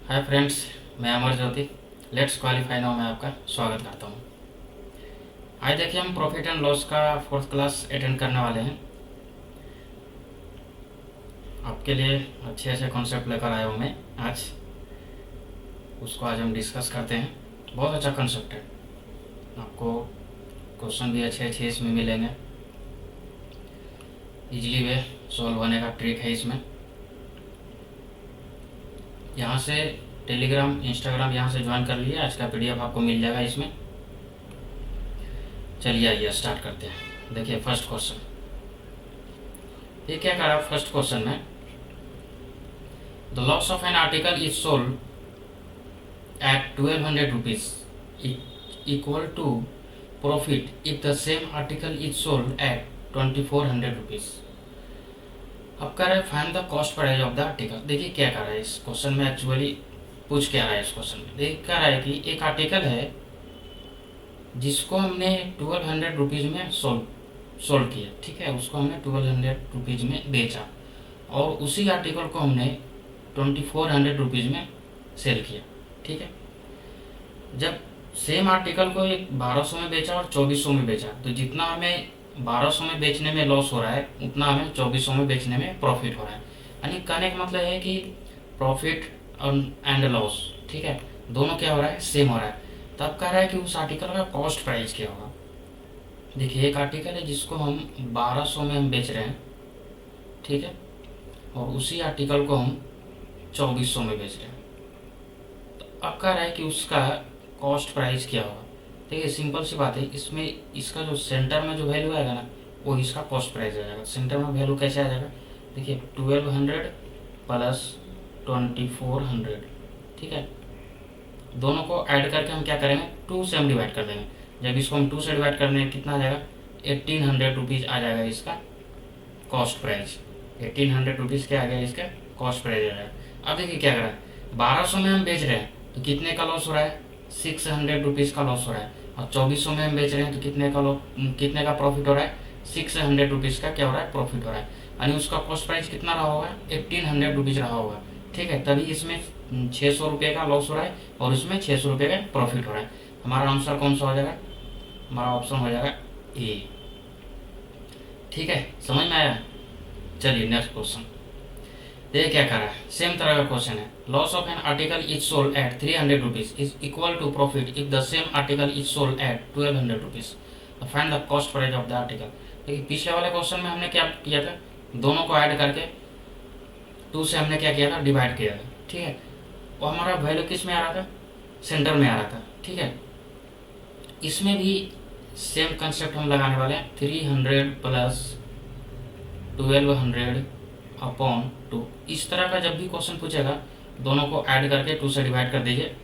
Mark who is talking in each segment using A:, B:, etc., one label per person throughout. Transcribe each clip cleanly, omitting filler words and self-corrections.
A: Hi friends, मैं Amar Jyoti let's qualify now में आपका स्वागत करता हूँ। आज देखिए हम प्रॉफिट एंड लॉस का फोर्थ क्लास अटेंड करने वाले हैं। आपके लिए अच्छे अच्छे कॉन्सेप्ट लेकर आया हूँ मैं आज। उसको आज हम डिस्कस करते हैं। बहुत अच्छा कॉन्सेप्ट है, आपको क्वेश्चन भी अच्छे अच्छे इसमें मिलेंगे। इजीली वे सॉल्व होने का ट्रिक है इसमें। यहाँ से टेलीग्राम इंस्टाग्राम यहाँ से ज्वाइन कर लिए, आज का पीडीएफ आपको मिल जाएगा इसमें। चलिए आइए स्टार्ट करते हैं। देखिए फर्स्ट क्वेश्चन, ये क्या कह रहा है फर्स्ट क्वेश्चन में, the loss of an article is sold at 1200 rupees equal to profit if the same article is sold at 2400 rupees। अब कह रहा है find the cost price of the article. देखिए क्या कह रहा है इस क्वेश्चन में, एक्चुअली पूछ क्या रहा है इस क्वेश्चन में। देखिए कह रहा है कि एक आर्टिकल है जिसको हमने 1200 रुपीज़ में सोल्ड किया, ठीक है, उसको हमने 1200 रुपीज़ में बेचा और उसी आर्टिकल को हमने 2400 रुपीज़ में सेल किया, ठीक है। जब सेम आर्टिकल को एक 1200 में बेचा और 2400 में बेचा, तो जितना हमें 1200 में बेचने में लॉस हो रहा है उतना हमें 2400 में बेचने में प्रॉफिट हो रहा है। यानी कहने का मतलब है कि प्रॉफिट एंड लॉस, ठीक है, दोनों क्या हो रहा है, सेम हो रहा है। तब कह रहा है कि उस आर्टिकल का कॉस्ट प्राइस क्या होगा। देखिए एक आर्टिकल है जिसको हम 1200 में हम बेच रहे हैं, ठीक है, और उसी आर्टिकल को हम 2400 में बेच रहे हैं। तो अब कह रहा है कि उसका कॉस्ट प्राइस क्या होगा। देखिए सिंपल सी बात है, इसमें इसका जो सेंटर में जो वैल्यू आएगा ना, वो इसका कॉस्ट प्राइस आ जाएगा। सेंटर में वैल्यू कैसे आ जाएगा, देखिए 1200 प्लस 2400, ठीक है, दोनों को ऐड करके हम क्या करेंगे, 2 से हम डिवाइड कर देंगे। जब इसको हम 2 से डिवाइड कर देंगे कितना आ जाएगा, 1800 रुपीज़ आ जाएगा इसका कॉस्ट प्राइस। 1800 रुपीज़ क्या आ गया, इसका कॉस्ट प्राइस आ जाएगा। अब देखिए क्या कर रहा है, 1200 में हम बेच रहे हैं तो कितने का लॉस हो रहा है, 600 रुपीज़ का लॉस हो रहा है। और 2400 में हम बेच रहे हैं तो कितने का प्रॉफिट हो रहा है, 600 रुपीज़ का क्या हो रहा है, प्रॉफिट हो रहा है। यानी उसका कॉस्ट प्राइस कितना रहा होगा, 1800 रुपीज़ रहा होगा, ठीक है। तभी इसमें 600 रुपये का लॉस हो रहा है और इसमें 600 रुपये का प्रॉफिट हो रहा है। हमारा आंसर कौन सा हो जाएगा, हमारा ऑप्शन हो जाएगा ए, ठीक है, समझ में आया। चलिए नेक्स्ट क्वेश्चन, देखिए क्या कर रहा है, सेम तरह का क्वेश्चन है। Loss of an article is sold at 300 rupees is equal to profit if the same article is sold at 1200 rupees. Find the cost price of the article. देखिए पिछले वाले क्वेश्चन में हमने क्या किया था, दोनों को ऐड करके 2 से हमने क्या किया था, डिवाइड किया था, ठीक है। वो हमारा वैल्यू किस में आ रहा था, सेंटर में आ रहा था, ठीक है। इसमें भी सेम कंसेप्ट हम लगाने वाले हैं, 300 प्लस 1200 अपॉन 2। इस तरह का जब भी क्वेश्चन पूछेगा दोनों को ऐड करके 2 से डिवाइड कर दीजिए,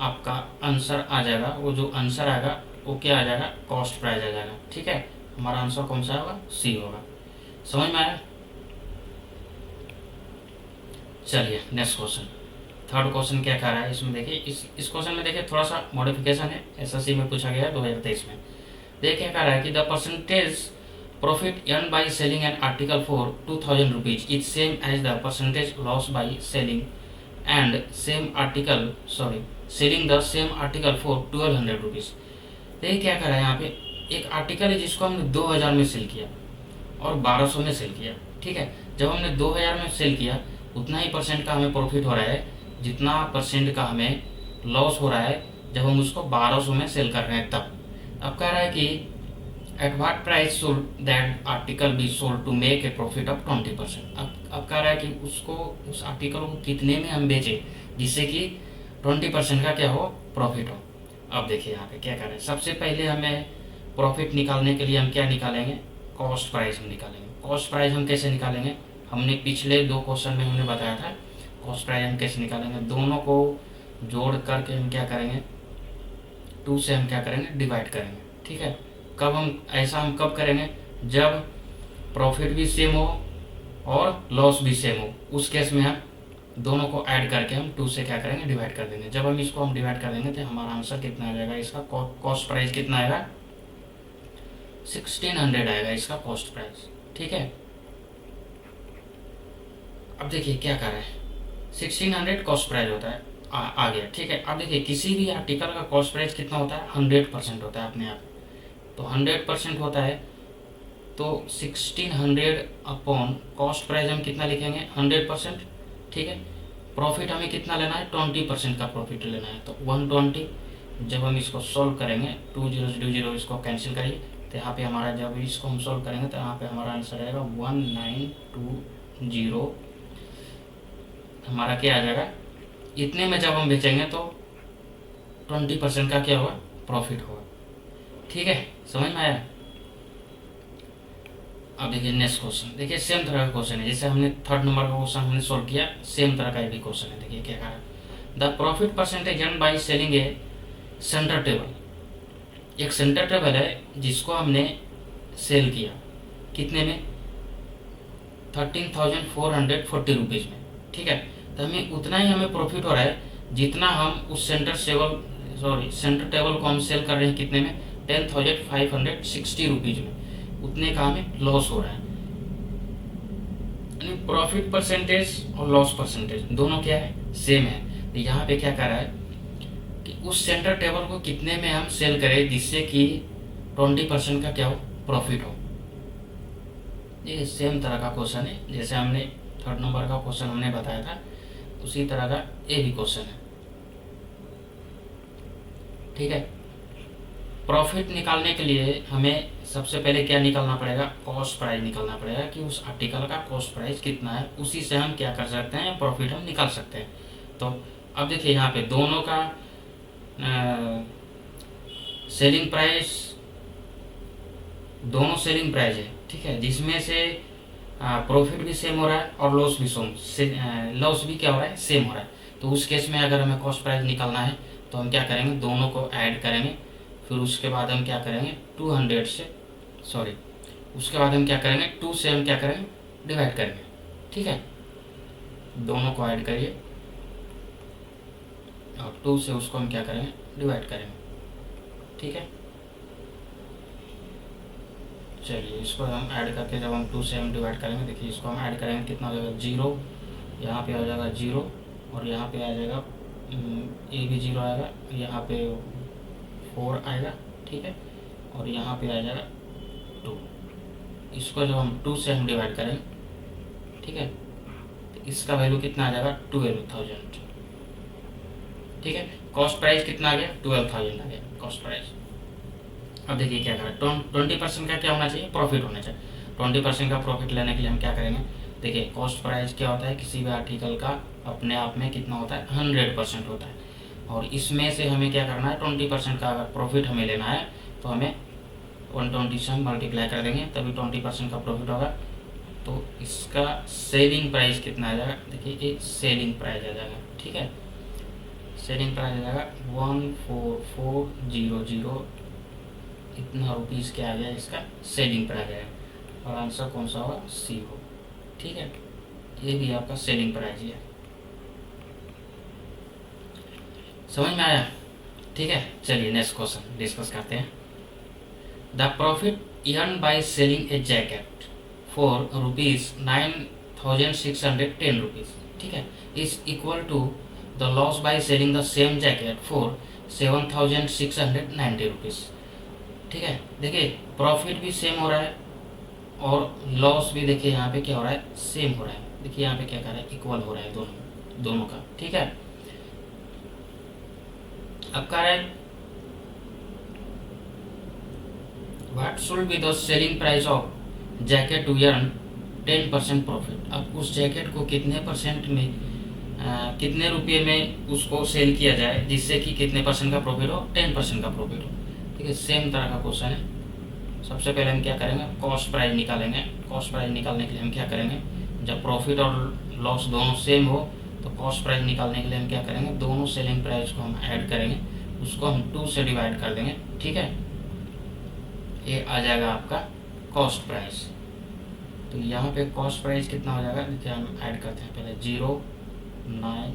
A: आपका आंसर आ जाएगा। वो जो आंसर आएगा वो क्या आ जाएगा, कॉस्ट प्राइस आ जाएगा, ठीक है। हमारा आंसर कौन सा होगा, सी होगा। समझ में आया। चलिए नेक्स्ट क्वेश्चन, थर्ड क्वेश्चन क्या कह रहा है इसमें। देखिए इस क्वेश्चन में देखिए थोड़ा सा मॉडिफिकेशन है, एसएससी में पूछा गया है 2023 में। देखिए क्या कह रहा है कि the percentage profit earned by selling an article for 2000 rupees is same as the percentage loss by selling the same article for 1200 rupees। देखिए क्या कर रहा है यहाँ पे, एक आर्टिकल है जिसको हमने 2000 में सेल किया और 1200 में सेल किया, ठीक है। जब हमने 2000 में सेल किया उतना ही परसेंट का हमें प्रॉफिट हो रहा है जितना परसेंट का हमें लॉस हो रहा है जब हम उसको 1200 में सेल कर रहे हैं तब। अब कह रहा है कि at what price should that article be sold to make a profit of 20%। अब कह रहा है कि उसको उस आर्टिकल को कितने में हम बेचें जिससे कि 20% का क्या हो, प्रॉफिट हो। अब देखिए यहाँ पे क्या कर रहे हैं, सबसे पहले हमें प्रॉफिट निकालने के लिए हम क्या निकालेंगे, कॉस्ट प्राइस हम निकालेंगे। कॉस्ट प्राइस हम कैसे निकालेंगे, हमने पिछले 2 क्वेश्चन में हमने बताया था कॉस्ट प्राइस हम कैसे निकालेंगे। दोनों को जोड़ करके हम क्या करेंगे, 2 से हम क्या करेंगे, डिवाइड करेंगे, ठीक है। हम कब करेंगे, जब प्रॉफिट भी सेम हो और लॉस भी सेम हो, उस केस में हम दोनों को ऐड करके हम 2 से क्या करेंगे, डिवाइड कर देंगे। जब हम इसको हम डिवाइड कर देंगे तो हमारा आंसर कितना आ जाएगा, इसका कॉस्ट प्राइस कितना आएगा, 1600 आएगा इसका कॉस्ट प्राइस, ठीक है। अब देखिए क्या कर रहा है, 1600 कॉस्ट प्राइस होता है। आ गया। ठीक है, अब देखिए किसी भी आर्टिकल का कॉस्ट प्राइस कितना होता है, 100% होता है अपने आप। तो 100% होता है, तो 1600 अपॉन कॉस्ट प्राइस हम कितना लिखेंगे, 100%। ठीक है, प्रॉफिट हमें कितना लेना है, 20% का प्रॉफिट लेना है, तो 120। जब हम इसको सॉल्व करेंगे, 2 0 इसको कैंसिल करिए, तो यहाँ पे हमारा जब इसको हम सॉल्व करेंगे तो यहाँ पे हमारा आंसर आएगा 1920। हमारा क्या आ जाएगा, इतने में जब हम बेचेंगे तो 20% का क्या होगा, प्रॉफिट होगा। ठीक है, समझ में आया। अब देखिए नेक्स्ट क्वेश्चन, देखिए सेम तरह का क्वेश्चन है, जैसे हमने थर्ड नंबर का क्वेश्चन हमने सॉल्व किया, सेम तरह का भी क्वेश्चन है। देखिए क्या कहा, the profit percentage earn by selling A centre table. एक सेंटर टेबल है जिसको हमने सेल किया, कितने में, 13,440 रुपीज़ में। ठीक है, तो हमें उतना ही हमें प्रॉफिट हो रहा है जितना हम उस सेंटर टेबल को हम सेल कर रहे हैं, कितने में, 10,560 रुपीज़ में। उतने का हमें लॉस हो रहा है। प्रॉफिट परसेंटेज और लॉस परसेंटेज दोनों क्या है, सेम है। तो यहाँ पे क्या कर रहा है कि उस सेंटर टेबल को कितने में हम सेल करें जिससे कि 20% का क्या हो, प्रॉफिट हो। ये सेम तरह का क्वेश्चन है, जैसे हमने थर्ड नंबर का क्वेश्चन हमने बताया था, उसी तरह का ये भी क्वेश्चन है। ठीक है, प्रॉफिट निकालने के लिए हमें सबसे पहले क्या निकालना पड़ेगा, कॉस्ट प्राइस निकालना पड़ेगा कि उस आर्टिकल का कॉस्ट प्राइस कितना है, उसी से हम क्या कर सकते हैं, प्रॉफिट हम निकाल सकते हैं। तो अब देखिए यहाँ पे दोनों का सेलिंग प्राइस, दोनों सेलिंग प्राइस है। ठीक है, जिसमें से प्रॉफिट भी सेम हो रहा है और लॉस भी लॉस भी क्या हो रहा है, सेम हो रहा है। तो उस केस में अगर हमें कॉस्ट प्राइस निकालना है तो हम क्या करेंगे, दोनों को ऐड करेंगे, फिर उसके बाद हम क्या करेंगे, 200 से उसके बाद हम क्या करेंगे, 2 से हम क्या करेंगे, डिवाइड करेंगे। ठीक है, दोनों को ऐड करिए और 2 से उसको हम क्या करेंगे, डिवाइड करेंगे। ठीक है, चलिए इसको हम ऐड करके जब हम 2 से हम डिवाइड करेंगे, देखिए इसको हम ऐड करेंगे, कितना हो जाएगा, 0, यहाँ पे आ जाएगा 0 और यहाँ पे आ जाएगा ये भी 0 आएगा, यहाँ पे 4 आएगा। ठीक है, और यहाँ पे आ जाएगा 2। इसको जब हम 2 से हम डिवाइड करें, ठीक है, तो इसका वैल्यू कितना आ जाएगा, 12,000। ठीक है, कॉस्ट प्राइस कितना आ गया, 12,000 आ गया कॉस्ट प्राइस। अब देखिए क्या करें, 20% का क्या होना चाहिए, प्रॉफिट होना चाहिए। 20% का प्रॉफिट लेने के लिए हम क्या करेंगे, देखिए कॉस्ट प्राइस क्या होता है, किसी भी आर्टिकल का अपने आप में कितना होता है, 100% होता है। और इसमें से हमें क्या करना है, 20% का अगर प्रॉफिट हमें लेना है तो हमें 120 से मल्टीप्लाई कर देंगे, तभी 20% का प्रॉफिट होगा। तो इसका सेलिंग प्राइस कितना आ जाएगा, देखिए ये सेलिंग प्राइस आ जाएगा। ठीक है, सेलिंग प्राइस आ जाएगा 14400, इतना रुपीज़ क्या आ गया, इसका सेलिंग प्राइस है। और आंसर कौन सा होगा, सी हो। ठीक है, ये भी आपका सेलिंग प्राइस है। समझ में आया। ठीक है, चलिए नेक्स्ट क्वेश्चन डिस्कस करते हैं। The profit earn by selling a jacket for ₹9,610 rupees, ठीक है, is equal to the loss by selling the same jacket for 7,690 rupees. ठीक है, देखिए प्रॉफिट भी सेम हो रहा है और लॉस भी देखिए यहाँ पे क्या हो रहा है, सेम हो रहा है। देखिए यहाँ पे क्या कर रहा है, इक्वल हो रहा है दोनों का। ठीक है, अब कह रहा है what should be the selling price of jacket to earn 10% profit. अब उस जैकेट को कितने परसेंट में कितने रुपये में उसको सेल किया जाए जिससे कि कितने परसेंट का प्रॉफिट हो, 10% का प्रॉफिट हो। ठीक है, सेम तरह का क्वेश्चन है। सबसे पहले हम क्या करेंगे, कॉस्ट प्राइस निकालेंगे। कॉस्ट प्राइस निकालने के लिए हम क्या करेंगे, जब प्रॉफिट और लॉस दोनों सेम हो तो कॉस्ट प्राइस निकालने के लिए हम क्या करेंगे, दोनों सेलिंग प्राइस को हम ऐड करेंगे, उसको हम 2 से डिवाइड कर देंगे। ठीक है, ये आ जाएगा आपका कॉस्ट प्राइस। तो यहाँ पे कॉस्ट प्राइस कितना हो जाएगा, देखिए हम ऐड करते हैं पहले 0 9,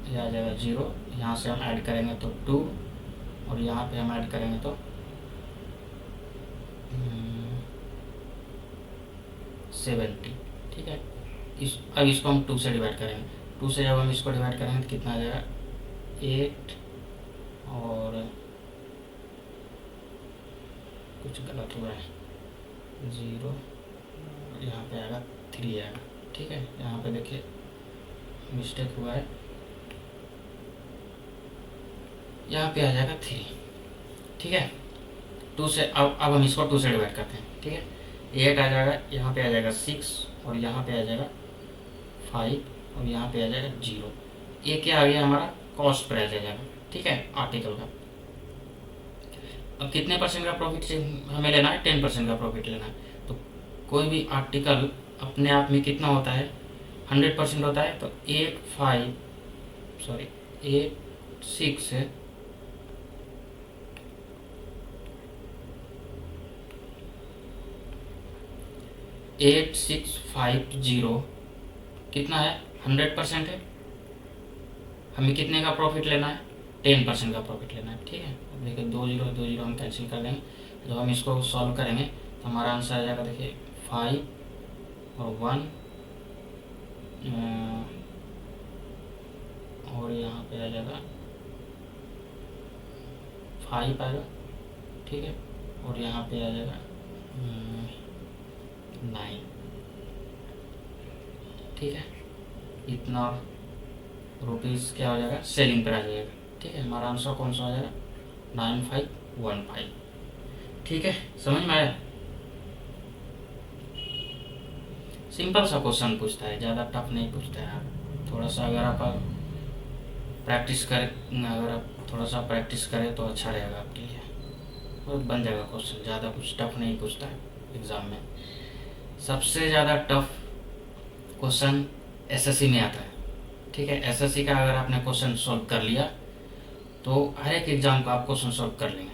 A: ये आ जाएगा 0, यहाँ से हम ऐड करेंगे तो 2 और यहाँ पे हम ऐड करेंगे तो 70। ठीक है, अब इसको हम 2 से डिवाइड करेंगे। 2 से जब हम इसको डिवाइड करेंगे तो कितना आ जाएगा, 8 और कुछ गलत हुआ है, 0, यहाँ पे आएगा 3 आएगा। ठीक है, यहाँ पे देखिए मिस्टेक हुआ है, यहाँ पे आ जाएगा 3। ठीक है, 2 से अब हम इसको 2 से डिवाइड करते हैं। ठीक है, 8 आ जाएगा, यहाँ पे आ जाएगा 6 और यहाँ पे आ जाएगा 5 और यहाँ पे आ जाएगा 0। ये क्या आ गया हमारा कॉस्ट प्राइस आ जाएगा। ठीक है, आर्टिकल का। अब कितने परसेंट का प्रॉफिट हमें लेना है? 10% का प्रॉफिट लेना है। तो कोई भी आर्टिकल अपने आप में कितना होता है? 100% होता है। तो 8650 कितना है? 100% है। हमें कितने का प्रॉफिट लेना है? 10% का प्रॉफिट लेना है। ठीक है, अब देखिए 2 0 हम कैंसिल कर देंगे। जब हम इसको सॉल्व करेंगे तो हमारा आंसर आ जाएगा, देखिए 5 और 1 और यहाँ पे आ जाएगा 5 आएगा। ठीक है, और यहाँ पे आ जाएगा 9। ठीक है, इतना रुपीज़ क्या हो जाएगा? सेलिंग प्राइस हो जाएगा। ठीक है, हमारा आंसर कौन सा हो जाएगा? 9515। ठीक है, समझ में आया? सिंपल सा क्वेश्चन पूछता है, ज़्यादा टफ नहीं पूछता है। आप थोड़ा सा अगर आप प्रैक्टिस करें, अगर आप थोड़ा सा प्रैक्टिस करें तो अच्छा रहेगा आपके लिए, और बन जाएगा क्वेश्चन। ज़्यादा कुछ टफ नहीं पूछता है एग्ज़ाम में। सबसे ज़्यादा टफ क्वेश्चन एसएससी में आता है। ठीक है, एसएससी का अगर आपने क्वेश्चन सॉल्व कर लिया तो हर एक एग्जाम का आप क्वेश्चन सॉल्व कर लेंगे,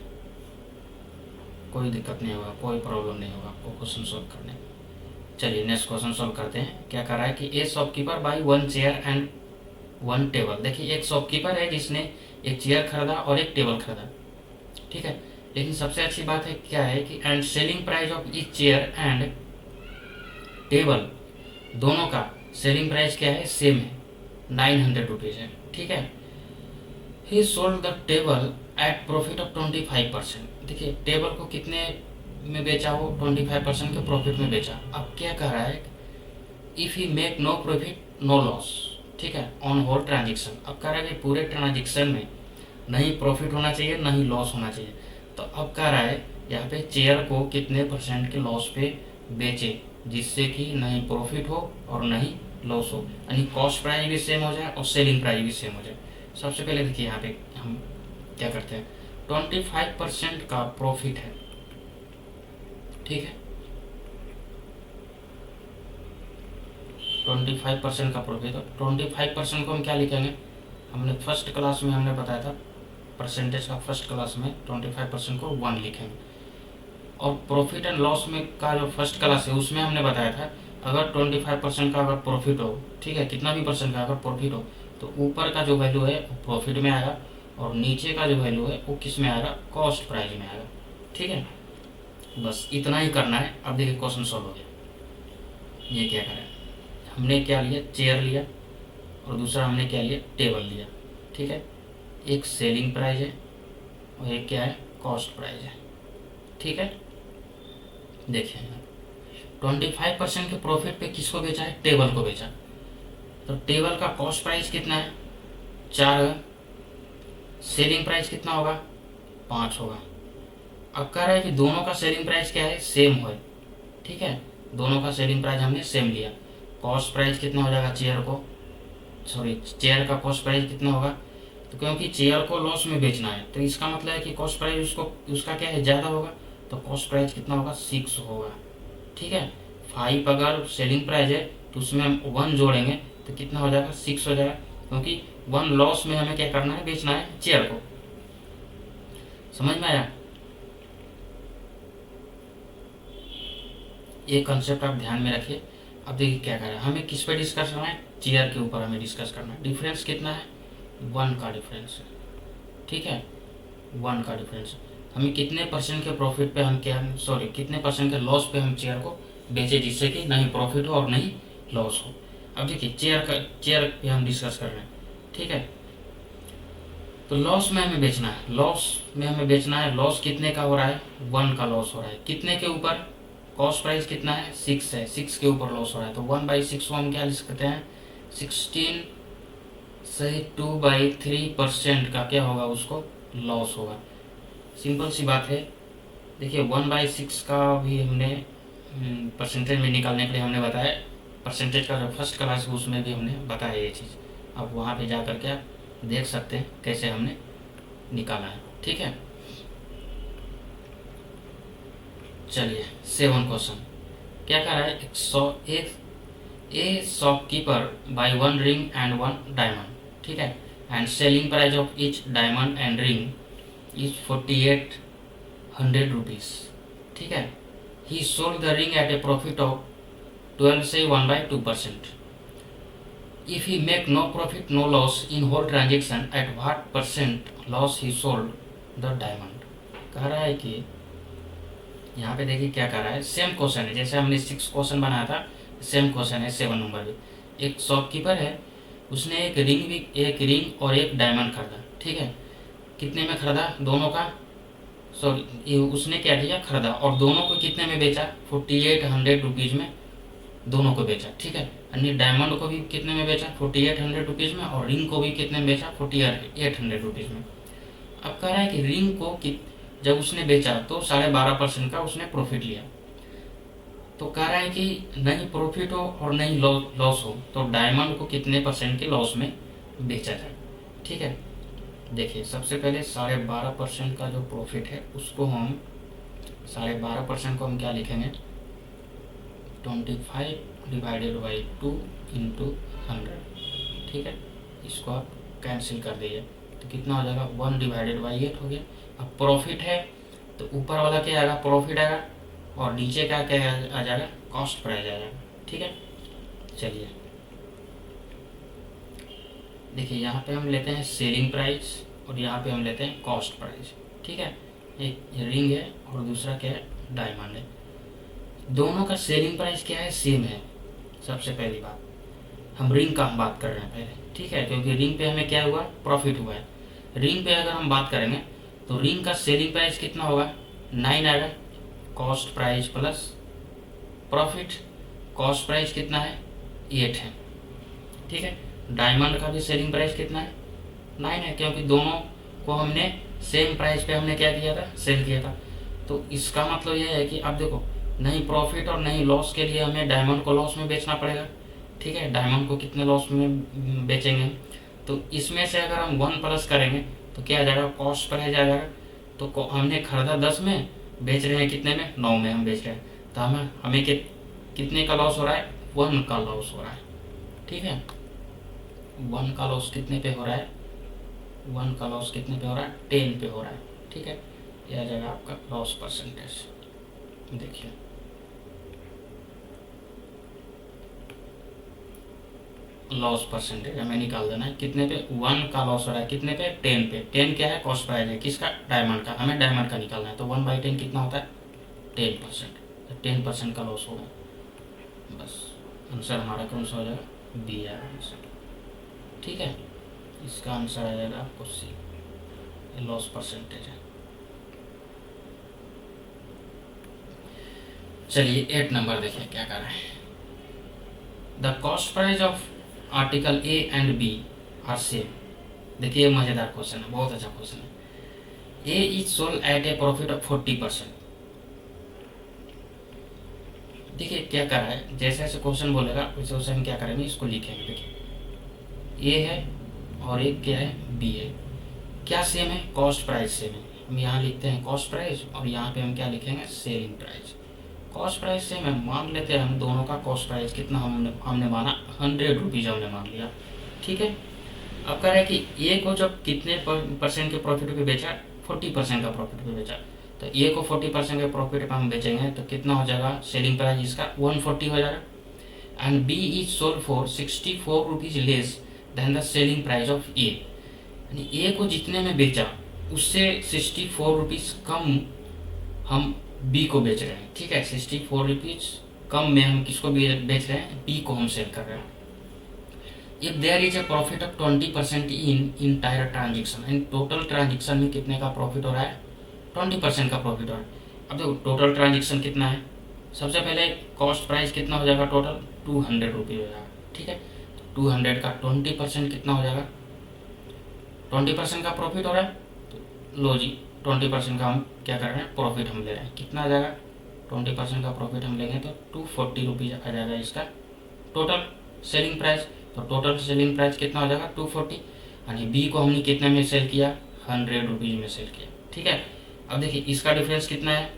A: कोई दिक्कत नहीं होगा, कोई प्रॉब्लम नहीं होगा आपको क्वेश्चन सॉल्व करने में। चलिए नेक्स्ट क्वेश्चन सॉल्व करते हैं। क्या कर रहा है कि ए shopkeeper by 1 chair and 1 table. देखिए एक शॉपकीपर है जिसने एक चेयर खरीदा और एक टेबल खरीदा। ठीक है, लेकिन सबसे अच्छी बात है क्या है कि and selling price of each chair and table, दोनों का सेलिंग प्राइस क्या है? सेम है, 900 रुपीज़ है। ठीक है, he sold the table at profit of 25%। देखिए टेबल को कितने में बेचा? वो 25% के प्रॉफिट में बेचा। अब क्या कह रहा है? If he make no profit no loss. ठीक है, ऑन होल ट्रांजेक्शन। अब कह रहा है कि पूरे ट्रांजेक्शन में नहीं प्रॉफिट होना चाहिए, नहीं लॉस होना चाहिए। तो अब कह रहा है यहाँ पे चेयर को कितने % के लॉस पे बेचे, जिससे कि नहीं प्रॉफिट हो और नहीं लॉस हो, यानी कॉस्ट प्राइस भी सेम हो जाए और सेलिंग प्राइस भी सेम हो जाए। सबसे पहले देखिए यहाँ पे हम क्या करते हैं, 25% का प्रॉफिट है। ठीक है, 25% का प्रॉफिट। तो 25% को हम क्या लिखेंगे? हमने फर्स्ट क्लास में हमने बताया था परसेंटेज का, फर्स्ट क्लास में 25% को 1 लिखेंगे। और प्रॉफिट एंड लॉस में का जो फर्स्ट क्लास है उसमें हमने बताया था अगर 25% का अगर प्रॉफिट हो, ठीक है, कितना भी परसेंट का अगर प्रॉफिट हो तो ऊपर का जो वैल्यू है वो प्रॉफिट में आएगा और नीचे का जो वैल्यू है वो किस में आएगा? कॉस्ट प्राइस में आएगा। ठीक है, बस इतना ही करना है। अब देखिए क्वेश्चन सॉल्व हो गया। ये क्या करें, हमने क्या लिया? चेयर लिया और दूसरा हमने क्या लिया? टेबल लिया। ठीक है, एक सेलिंग प्राइस है और एक क्या है? कॉस्ट प्राइस है। ठीक है, देखिए 25% के प्रॉफिट पे किसको बेचा है? टेबल को बेचा। तो टेबल का कॉस्ट प्राइस कितना है? 4 है। सेलिंग प्राइस कितना होगा? 5 होगा। अब कह रहा है कि दोनों का सेलिंग प्राइस क्या है? सेम हो। ठीक है, दोनों का सेलिंग प्राइस हमने सेम लिया। कॉस्ट प्राइस कितना हो जाएगा? चेयर का कॉस्ट प्राइस कितना होगा? तो क्योंकि चेयर को लॉस में बेचना है तो इसका मतलब है कि कॉस्ट प्राइस उसका क्या है? ज़्यादा होगा। तो कॉस्ट प्राइस कितना होगा? 6 होगा। ठीक है, 5 अगर सेलिंग प्राइस है तो उसमें हम 1 जोड़ेंगे तो कितना हो जाएगा? 6 हो जाएगा, क्योंकि 1 लॉस में हमें क्या करना है? बेचना है चेयर को। समझ में आया? ये कंसेप्ट आप ध्यान में रखिए। अब देखिए क्या कर रहा है, हमें किस पे डिस्कस करना है? चेयर के ऊपर हमें डिस्कस करना है। डिफरेंस कितना है? 1 का डिफरेंस है। ठीक है, 1 का डिफरेंस। हमें कितने % के प्रॉफिट पे हम कितने % के लॉस पे हम चेयर को बेचे, जिससे कि नहीं प्रॉफिट हो और नहीं लॉस हो। अब देखिए चेयर पे हम डिस्कस कर रहे हैं। ठीक है, तो लॉस में हमें बेचना है, लॉस में हमें बेचना है। लॉस कितने का हो रहा है? 1 का लॉस हो रहा है। कितने के ऊपर? कॉस्ट प्राइस कितना है? 6 है, 6 के ऊपर लॉस हो रहा है। तो 1/6 को हम क्या लिख सकते हैं? 16 से 2/3% का क्या होगा? उसको लॉस होगा। सिंपल सी बात है। देखिए 1/6 का भी हमने परसेंटेज में निकालने के लिए हमने बताया, परसेंटेज का जो फर्स्ट क्लास है उसमें भी हमने बताया ये चीज़। अब वहाँ पे जा कर के आप देख सकते हैं कैसे हमने निकाला है। ठीक है, चलिए 7 क्वेश्चन क्या कर रहा है? A shopkeeper buy 1 ring and 1 diamond, ठीक है, and selling price of each diamond and ring is 4800 rupees, ठीक है। He sold the ring at a profit of 12 से 1/2%. If he make no profit no loss in whole transaction, at what percent loss he sold the diamond? कह रहा है कि यहाँ पे देखिए क्या कह रहा है, सेम क्वेश्चन है जैसे हमने 6 क्वेश्चन बनाया था, सेम क्वेश्चन है 7 नंबर भी। एक शॉपकीपर है, उसने एक रिंग और एक डायमंड खरीदा, ठीक है। कितने में खरीदा? दोनों का, सॉरी उसने क्या किया? खरीदा और दोनों को कितने में बेचा? 4800 रुपीज़ में दोनों को बेचा, ठीक है। यानी डायमंड को भी कितने में बेचा? 4800 रुपीज़ में, और रिंग को भी कितने में बेचा? 4800 रुपीज़ में। अब कह रहा है कि रिंग को जब उसने बेचा तो 12.5% का उसने प्रॉफिट लिया। तो कह रहा है कि नहीं प्रॉफिट हो और नहीं लॉस हो, तो डायमंड को कितने परसेंट के लॉस में बेचा जाए, ठीक है। देखिए सबसे पहले 12.5% का जो प्रॉफिट है उसको हम 12.5% को हम क्या लिखेंगे? 25/2 इंटू 100, ठीक है। इसको आप कैंसिल कर दीजिए तो कितना हो जाएगा? 1/8 हो गया। अब प्रॉफिट है तो ऊपर वाला क्या आएगा? प्रॉफिट आएगा, और नीचे का क्या आ जाएगा? कॉस्ट प्राइस आ जाएगा, ठीक है। चलिए देखिए यहाँ पे हम लेते हैं सेलिंग प्राइस और यहाँ पे हम लेते हैं कॉस्ट प्राइस, ठीक है। एक रिंग है और दूसरा क्या है? डायमंड है। दोनों का सेलिंग प्राइस क्या है? सेम है। सबसे पहली बात हम रिंग का हम बात कर रहे हैं पहले, ठीक है, क्योंकि रिंग पे हमें क्या हुआ? प्रॉफिट हुआ है। रिंग पे अगर हम बात करेंगे तो रिंग का सेलिंग प्राइस कितना होगा? 9 आएगा। Cost price plus profit, cost price कितना है? 8 है, ठीक है। डायमंड का भी सेलिंग प्राइस कितना है? 9 है, क्योंकि दोनों को हमने सेम प्राइस पे हमने क्या किया था? सेल किया था। तो इसका मतलब यह है कि अब देखो, नहीं प्रॉफिट और नहीं लॉस के लिए हमें डायमंड को लॉस में बेचना पड़ेगा, ठीक है। डायमंड को कितने लॉस में बेचेंगे? तो इसमें से अगर हम 1 प्लस करेंगे तो क्या आ जाएगा? कॉस्ट प्राइस आ जाएगा। तो हमने खरीदा 10 में, बेच रहे हैं कितने में? 9 में हम बेच रहे हैं। तो हमें कितने का लॉस हो रहा है? 1 का लॉस हो रहा है, ठीक है। 1 का लॉस कितने पे हो रहा है? 1 का लॉस कितने पे हो रहा है? 10 पे हो रहा है, ठीक है। यह आ जाएगा आपका लॉस परसेंटेज। देखिए लॉस परसेंटेज हमें निकाल देना है कितने पे? 1 का लॉस हो रहा है कितने पे? 10 पे। 10 क्या है? कॉस्ट प्राइस है किसका? डायमंड का। हमें डायमंड का निकालना है, तो 1/10 कितना होता है? 10%। तो 10% का लॉस होगा। बस आंसर हमारा कौन सा हो जाएगा? बी है आंसर, ठीक है। इसका आंसर आ जाएगा आपको सी, लॉस परसेंटेज है। चलिए 8 नंबर देखिए क्या कर रहे हैं। The cost price of article A and B are same. देखिए मज़ेदार क्वेश्चन है, बहुत अच्छा क्वेश्चन है। A is sold at a profit of 40%। देखिए क्या कर रहा है, जैसे जैसे क्वेश्चन बोलेगा वैसे वैसे हम क्या करेंगे? इसको लिखेंगे। देखिए ए है और एक क्या है? बी है। क्या सेम है? कॉस्ट प्राइस सेम है। हम यहाँ लिखते हैं कॉस्ट प्राइस और यहाँ पे हम क्या लिखेंगे? Selling price. Cost price same है, मान लेते हैं हम दोनों का कॉस्ट प्राइस कितना हमने माना? 100 रुपीज़ हमने मान लिया, ठीक है। अब कह रहा है कि ए को जब कितने परसेंट के प्रॉफिट पे बेचा? 40% का प्रॉफिट पे बेचा। तो ए को 40% के प्रॉफिट पे हम बेचेंगे तो कितना हो जाएगा? सेलिंग प्राइस इसका 140 हो जाएगा। And B is sold for 64 rupees less than the selling price of A. यानी ए को जितने में बेचा उससे 64 रुपीज़ कम हम बी को बेच रहे हैं, ठीक है। 64 रुपीज़ कम में हम किसको बेच रहे हैं? बी को हम सेल कर रहे हैं। If there is a profit of 20% in entire transaction, in total transaction में कितने का प्रॉफिट हो रहा है, 20% का प्रॉफिट हो रहा है। अब देखो टोटल ट्रांजेक्शन कितना है, सबसे पहले कॉस्ट प्राइस कितना हो जाएगा, टोटल 200 रुपये हो जाएगा, ठीक है। 200 का 20% कितना हो जाएगा, 20% का प्रॉफिट हो रहा है, तो लो जी 20% का हम क्या कर रहे हैं, प्रॉफिट हम ले रहे हैं, कितना आ जाएगा, 20% का प्रॉफिट हम लेंगे तो 240 रुपीज़ आ जाएगा इसका टोटल सेलिंग प्राइस। तो टोटल सेलिंग प्राइस कितना हो जाएगा, 240, यानी बी को हमने कितने में सेल किया, 100 रुपीज़ में सेल किया, ठीक है। अब देखिए इसका डिफरेंस कितना है,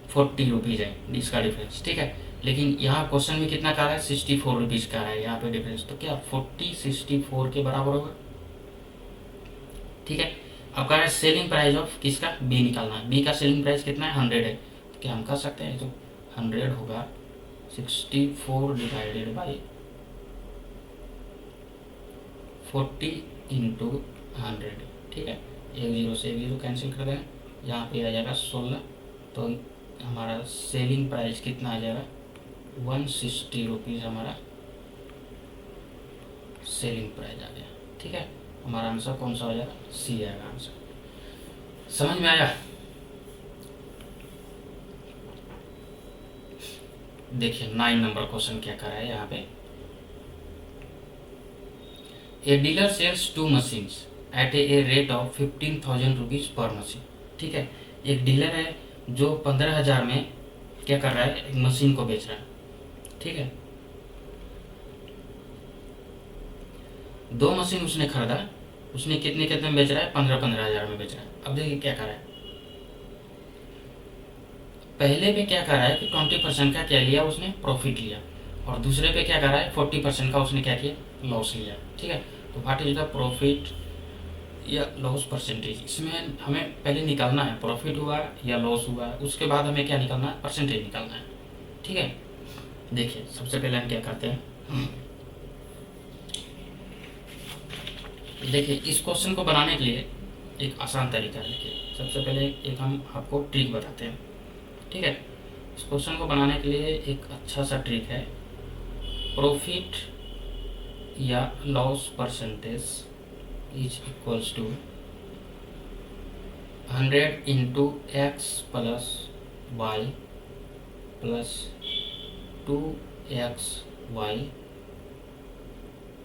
A: 40 रुपीज़ है इसका डिफरेंस, ठीक है। लेकिन यहाँ क्वेश्चन में कितना कह रहा है, 64 रुपीज़ का है यहाँ पे डिफरेंस, तो क्या 40 64 के बराबर होगा, ठीक है। अब कह रहा है सेलिंग प्राइस ऑफ किसका, बी निकालना है, बी का सेलिंग प्राइस कितना है, 100 है, तो क्या हम कर सकते हैं, तो 100 होगा 64 डिवाइडेड बाई 40 इंटू 100, ठीक है। एक जीरो से एक जीरो कैंसिल कर दें, यहाँ पे आ जाएगा 16, तो हमारा सेलिंग प्राइस कितना आ जाएगा, 160 रुपीज़ हमारा सेलिंग प्राइस आ गया, ठीक है। हमारा आंसर कौन सा हो जाएगा, सी आएगा आंसर। समझ में आया, देखिए 9 नंबर क्वेश्चन क्या कर रहा है यहाँ पे, a dealer sells 2 machines at a rate of 15,000 rupees per machine, ठीक है। एक डीलर है जो 15,000 में क्या कर रहा है, एक मशीन को बेच रहा है, ठीक है। 2 मशीन उसने खरीदा, उसने कितने कितने में बेच रहा है, 15,000 में बेच रहा है। अब देखिए क्या कर रहा है, पहले पे क्या कर रहा है कि 20% का क्या लिया उसने, प्रॉफिट लिया, और दूसरे पे क्या कर रहा है, 40% का उसने क्या किया, लॉस लिया, ठीक है। तो व्हाट इज द प्रॉफिट या लॉस परसेंटेज, इसमें हमें पहले निकालना है प्रॉफिट हुआ या लॉस हुआ, उसके बाद हमें क्या निकालना है, परसेंटेज निकालना है, ठीक है। देखिए सबसे पहले हम क्या करते हैं, देखिए इस क्वेश्चन को बनाने के लिए एक आसान तरीका है, देखिए सबसे पहले एक हम आपको ट्रिक बताते हैं, ठीक है। इस क्वेश्चन को बनाने के लिए एक अच्छा सा ट्रिक है, प्रॉफिट या loss percentage is equals to 100 into x plus y plus 2xy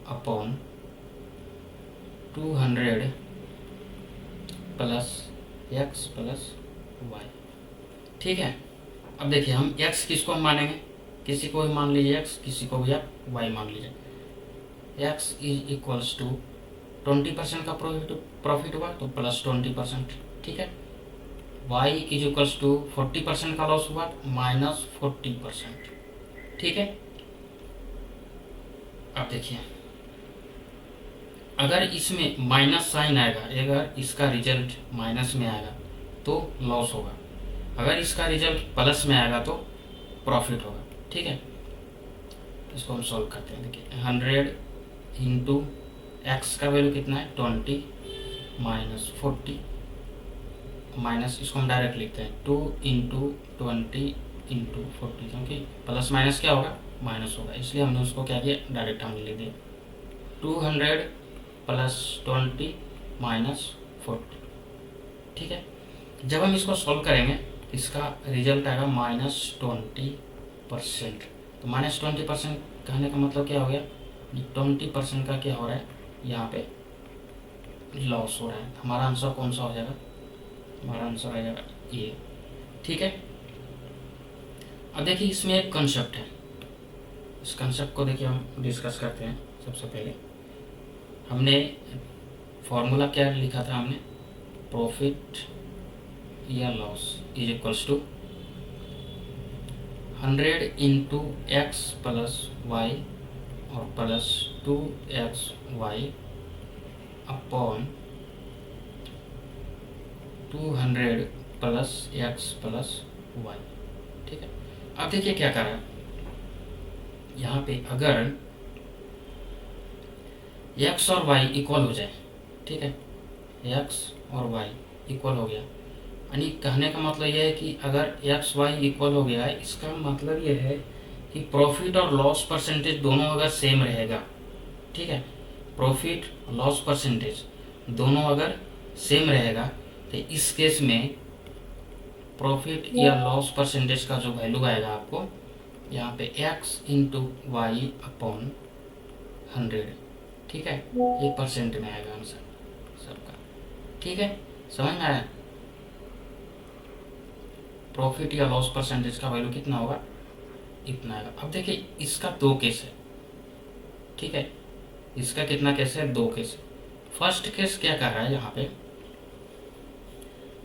A: upon 200 plus x plus y, ठीक है। अब देखिए हम x किसको हम मानेंगे, किसी को भी मान लीजिए x, किसी को भी आप y मान लीजिए। x इज इक्वल्स टू 20% का प्रॉफिट हुआ तो प्लस 20%, ठीक है। y इज इक्वल्स टू 40% का लॉस हुआ माइनस 40%, ठीक है। अब देखिए अगर इसमें माइनस साइन आएगा, अगर इसका रिजल्ट माइनस में आएगा तो लॉस होगा, अगर इसका रिजल्ट प्लस में आएगा तो प्रॉफिट होगा, ठीक है। इसको हम सॉल्व करते हैं, देखिए 100 इंटू एक्स का वैल्यू कितना है 20 माइनस 40 माइनस, इसको हम डायरेक्ट लिखते हैं 2 इंटू 20 इंटू 40, क्योंकि प्लस माइनस क्या होगा, माइनस होगा, इसलिए हमने उसको क्या किया, डायरेक्ट हमने लिख दिया 200 प्लस 20 माइनस 40, ठीक है। जब हम इसको सॉल्व करेंगे इसका रिजल्ट आएगा -20%, तो -20% कहने का मतलब क्या हो गया, 20% का क्या हो रहा है, यहाँ पे लॉस हो रहा है। हमारा आंसर कौन सा हो जाएगा, हमारा आंसर आ जाएगा ये, ठीक है। अब देखिए इसमें एक कंसेप्ट है, इस कंसेप्ट को देखिए हम डिस्कस करते हैं। सबसे पहले हमने फॉर्मूला क्या लिखा था, हमने प्रॉफिट या loss is equals to 100 into x plus y और plus 2xy upon 200 plus x plus y, ठीक है। अब देखिए क्या कर रहा है, यहाँ पे अगर x और y इक्वल हो जाए, ठीक है, x और y इक्वल हो गया, यानी कहने का मतलब यह है कि अगर एक्स वाई इक्वल हो गया है, इसका मतलब यह है कि प्रॉफिट और लॉस परसेंटेज दोनों अगर सेम रहेगा, ठीक है, प्रॉफिट लॉस परसेंटेज दोनों अगर सेम रहेगा तो इस केस में प्रॉफिट या लॉस परसेंटेज का जो वैल्यू आएगा आपको यहाँ पे x इंटू वाई अपॉन 100, ठीक है, ये परसेंट में आएगा आंसर सबका, ठीक है, समझ में आया। प्रॉफिट या लॉस परसेंटेज का वैल्यू कितना होगा, इतना आएगा। अब देखिए इसका दो केस है, ठीक है, इसका कितना केस है, दो केस है। फर्स्ट केस क्या कह रहा है यहाँ पे,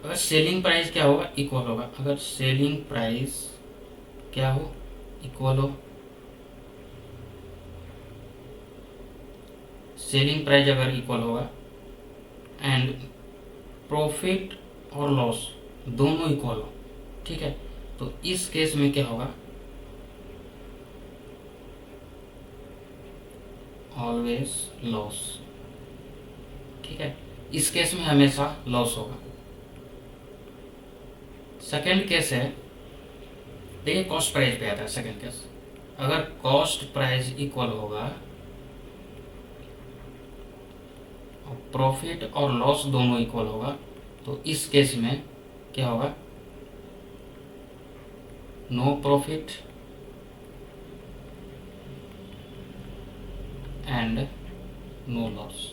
A: अगर सेलिंग प्राइस क्या होगा, इक्वल होगा, अगर सेलिंग प्राइस क्या हो, इक्वल हो, सेलिंग प्राइस अगर इक्वल होगा एंड प्रॉफिट और लॉस दोनों इक्वल हो, ठीक है, तो इस केस में क्या होगा, ऑलवेज लॉस, ठीक है, इस केस में हमेशा लॉस होगा। सेकेंड केस है, देखिए कॉस्ट प्राइस पे आता है सेकेंड केस, अगर कॉस्ट प्राइस इक्वल होगा और प्रॉफिट और लॉस दोनों इक्वल होगा, तो इस केस में क्या होगा, no profit and no loss,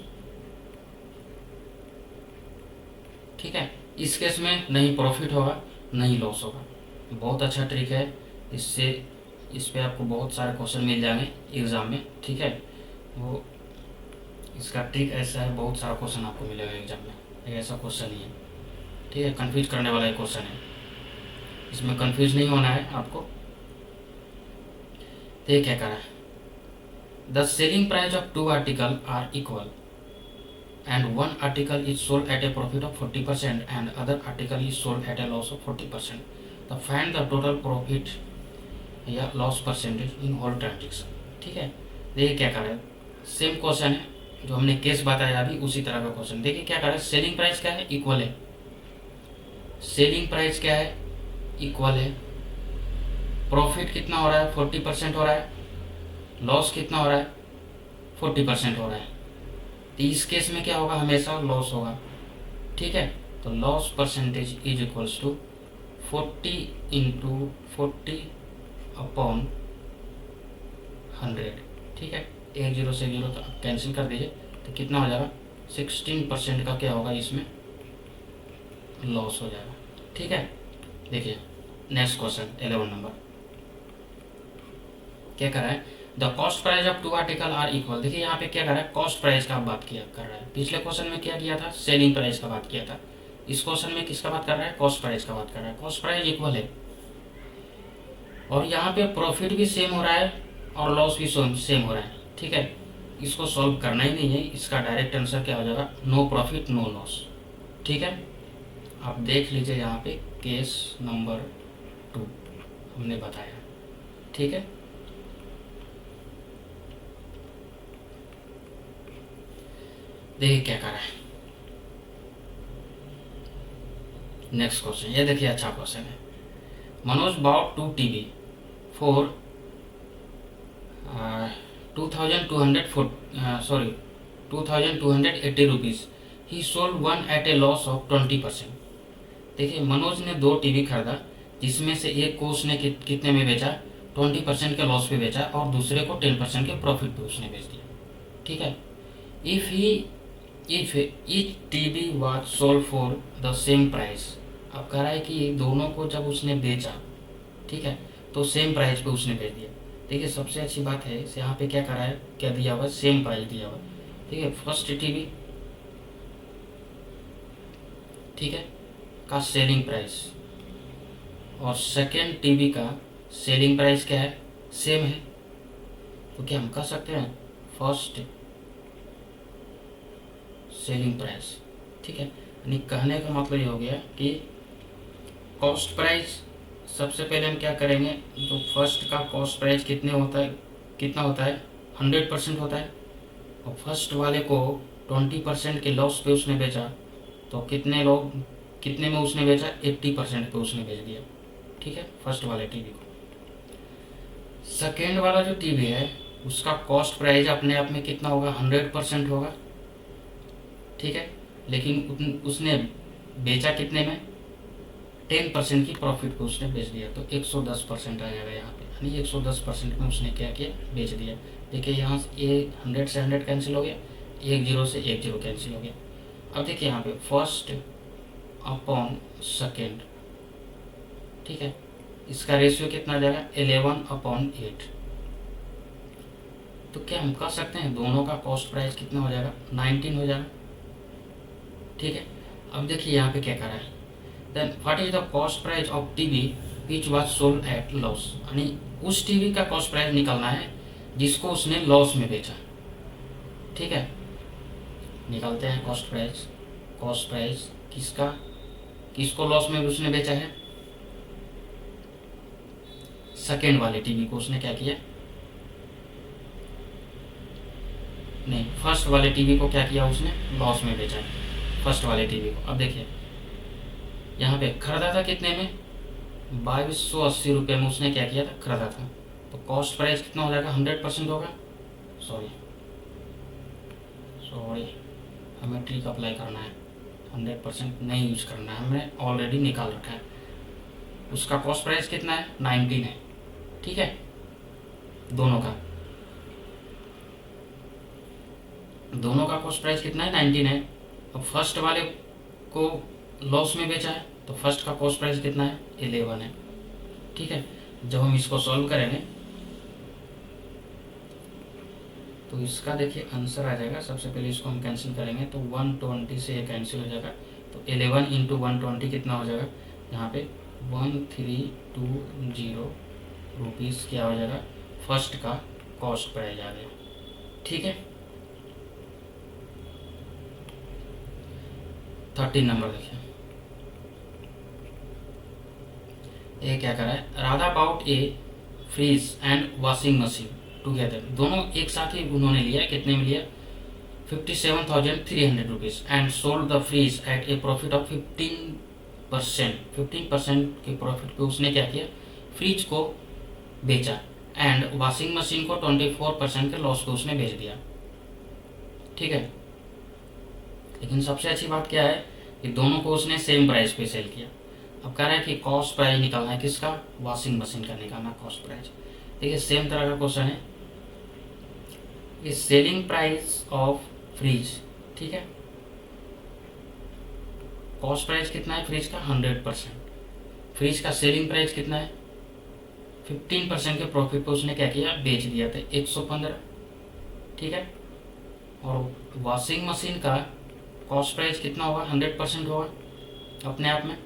A: ठीक है, इस केस में नहीं प्रॉफिट होगा नहीं लॉस होगा। बहुत अच्छा ट्रिक है, इससे इस पे आपको बहुत सारे क्वेश्चन मिल जाएंगे एग्ज़ाम में, ठीक है, वो इसका ट्रिक ऐसा है, बहुत सारा क्वेश्चन आपको मिलेगा एग्जाम में, एक ऐसा क्वेश्चन ही है, ठीक है, कंफ्यूज करने वाला एक क्वेश्चन है, इसमें कंफ्यूज नहीं होना है आपको। तो ये क्या करा है, the selling price of two article are equal and one article is sold at a profit of 40% and other article is sold at a loss of 40%. तो find the total profit या loss percentage in whole transaction, ठीक है। देखिए क्या कर रहा है, same question है जो हमने केस बताया अभी, उसी तरह का क्वेश्चन। देखिए क्या कर रहा है, सेलिंग प्राइस क्या है, इक्वल है, सेलिंग प्राइस क्या है, इक्वल है, प्रॉफिट कितना हो रहा है, 40% हो रहा है, लॉस कितना हो रहा है, 40% हो रहा है, तो इस केस में क्या होगा, हमेशा लॉस होगा, ठीक है। तो loss percentage is equals to 40 into 40 upon 100, ठीक है, एक जीरो से जीरो तो कैंसिल कर दीजिए, तो कितना हो जाएगा, 16% का क्या होगा, इसमें लॉस हो जाएगा, ठीक है। देखिए नेक्स्ट क्वेश्चन 11 नंबर क्या कर रहा है, the cost price of two article are equal. देखिए यहाँ पे क्या कर रहा है, कॉस्ट प्राइस का बात किया कर रहा है, पिछले क्वेश्चन में क्या किया था, सेलिंग प्राइस का बात किया था, इस क्वेश्चन में किसका बात कर रहा है, कॉस्ट प्राइस का बात कर रहा है। कॉस्ट प्राइस इक्वल है और यहाँ पे प्रॉफिट भी सेम हो रहा है और लॉस भी सेम हो रहा है, ठीक है, इसको सॉल्व करना ही नहीं है, इसका डायरेक्ट आंसर क्या हो जाएगा, नो प्रॉफिट नो लॉस, ठीक है। आप देख लीजिए यहाँ पे केस नंबर 2 हमने बताया, ठीक है। देखिए क्या कर रहा है, नेक्स्ट क्वेश्चन, ये देखिए अच्छा क्वेश्चन है। Manoj bought 2 TV for 2280 rupees, he sold one at a loss of 20%। देखिए मनोज ने 2 टीवी खरीदा, जिसमें से एक को उसने कितने में बेचा, 20% के लॉस पे बेचा और दूसरे को 10% के प्रॉफिट पे उसने बेच दिया, ठीक है। If each TV was sold for the same price, अब कह रहा है कि दोनों को जब उसने बेचा, ठीक है, तो सेम प्राइस पे उसने बेच दिया। देखिए सबसे अच्छी बात है, इसे यहाँ पे क्या करा है, क्या दिया हुआ, सेम प्राइस दिया हुआ, ठीक है। फर्स्ट टीवी, ठीक है, का सेलिंग प्राइस और सेकेंड टीवी का सेलिंग प्राइस क्या है, सेम है, तो क्या हम कह सकते हैं फर्स्ट सेलिंग प्राइस, ठीक है। यानी कहने का मतलब ये हो गया कि कॉस्ट प्राइस सबसे पहले हम क्या करेंगे, तो फर्स्ट का कॉस्ट प्राइस कितना होता है 100% होता है, और फर्स्ट वाले को 20% के लॉस पे उसने बेचा, तो कितने में उसने बेचा, 80% पे उसने बेच दिया, ठीक है, फर्स्ट वाले टीवी को। सेकेंड वाला जो टीवी है उसका कॉस्ट प्राइस अपने आप में कितना होगा, 100% होगा, ठीक है। लेकिन उसने बेचा कितने में, 10% की प्रॉफिट को उसने बेच दिया, तो 110% आ जाएगा यहाँ पे, यानी 110% में उसने क्या किया, बेच दिया। देखिए यहाँ से 100 से 100 कैंसिल हो गया, 10 से 10 कैंसिल हो गया। अब देखिए यहाँ पे फर्स्ट अपॉन सेकेंड, ठीक है, इसका रेशियो कितना आ जाएगा, 11/8। तो क्या हम कह सकते हैं दोनों का कॉस्ट प्राइस कितना हो जाएगा, 19 हो जाएगा, ठीक है। अब देखिए यहाँ पे क्या कर रहा है, then what is the cost price of TV which was sold at loss, यानी उस टीवी का कॉस्ट प्राइस निकालना है जिसको उसने लॉस में बेचा, ठीक है। निकालते हैं कॉस्ट प्राइस, कॉस्ट प्राइस किसका, किसको लॉस में उसने बेचा है, सेकेंड वाले टीवी को उसने क्या किया, नहीं फर्स्ट वाले टीवी को क्या किया उसने, लॉस में बेचा है फर्स्ट वाले टीवी को। अब देखिए यहाँ पे खरीदा था कितने में, 2280 रुपये में उसने क्या किया था, खरीदा था। तो कॉस्ट प्राइस कितना हो जाएगा, 100% होगा, सॉरी हमें ट्रिक अप्लाई करना है, 100% नहीं यूज करना है, हमने ऑलरेडी निकाल रखा है। उसका कॉस्ट प्राइस कितना है, 19 है, ठीक है, दोनों का कॉस्ट प्राइस कितना है, 19 है। अब फर्स्ट वाले को लॉस में बेचा है तो फर्स्ट का कॉस्ट प्राइस कितना है, 11 है, ठीक है। जब हम इसको सॉल्व करेंगे तो इसका देखिए आंसर आ जाएगा, सबसे पहले इसको हम कैंसिल करेंगे तो 120 से ये कैंसिल हो जाएगा, तो 11 इंटू 120 कितना हो जाएगा, यहाँ पे 1320 रुपीज़ क्या हो जाएगा, फर्स्ट का कॉस्ट प्राइस आ गया, ठीक है। 13 नंबर देखिए, ये क्या करा है, Radha bought a fridge and washing machine together, दोनों एक साथ ही उन्होंने लिया, कितने में लिया, 57,300 rupees, and sold the fridge at a profit of 15% के प्रॉफिट पे उसने क्या किया, फ्रिज को बेचा, एंड वॉशिंग मशीन को 24% के लॉस पे उसने बेच दिया, ठीक है। लेकिन सबसे अच्छी बात क्या है कि दोनों को उसने सेम प्राइस पे सेल किया। अब कह रहा है कि कॉस्ट प्राइस निकालना है किसका, वॉशिंग मशीन का निकालना कॉस्ट प्राइस। देखिए सेम तरह का क्वेश्चन है, ये सेलिंग प्राइस ऑफ फ्रिज, ठीक है, कॉस्ट प्राइस कितना है फ्रिज का, 100%, फ्रिज का सेलिंग प्राइस कितना है, 15% के प्रॉफिट पे उसने क्या किया, बेच दिया था 115, ठीक है। और वॉशिंग मशीन का कॉस्ट प्राइस कितना होगा, 100% होगा अपने आप में,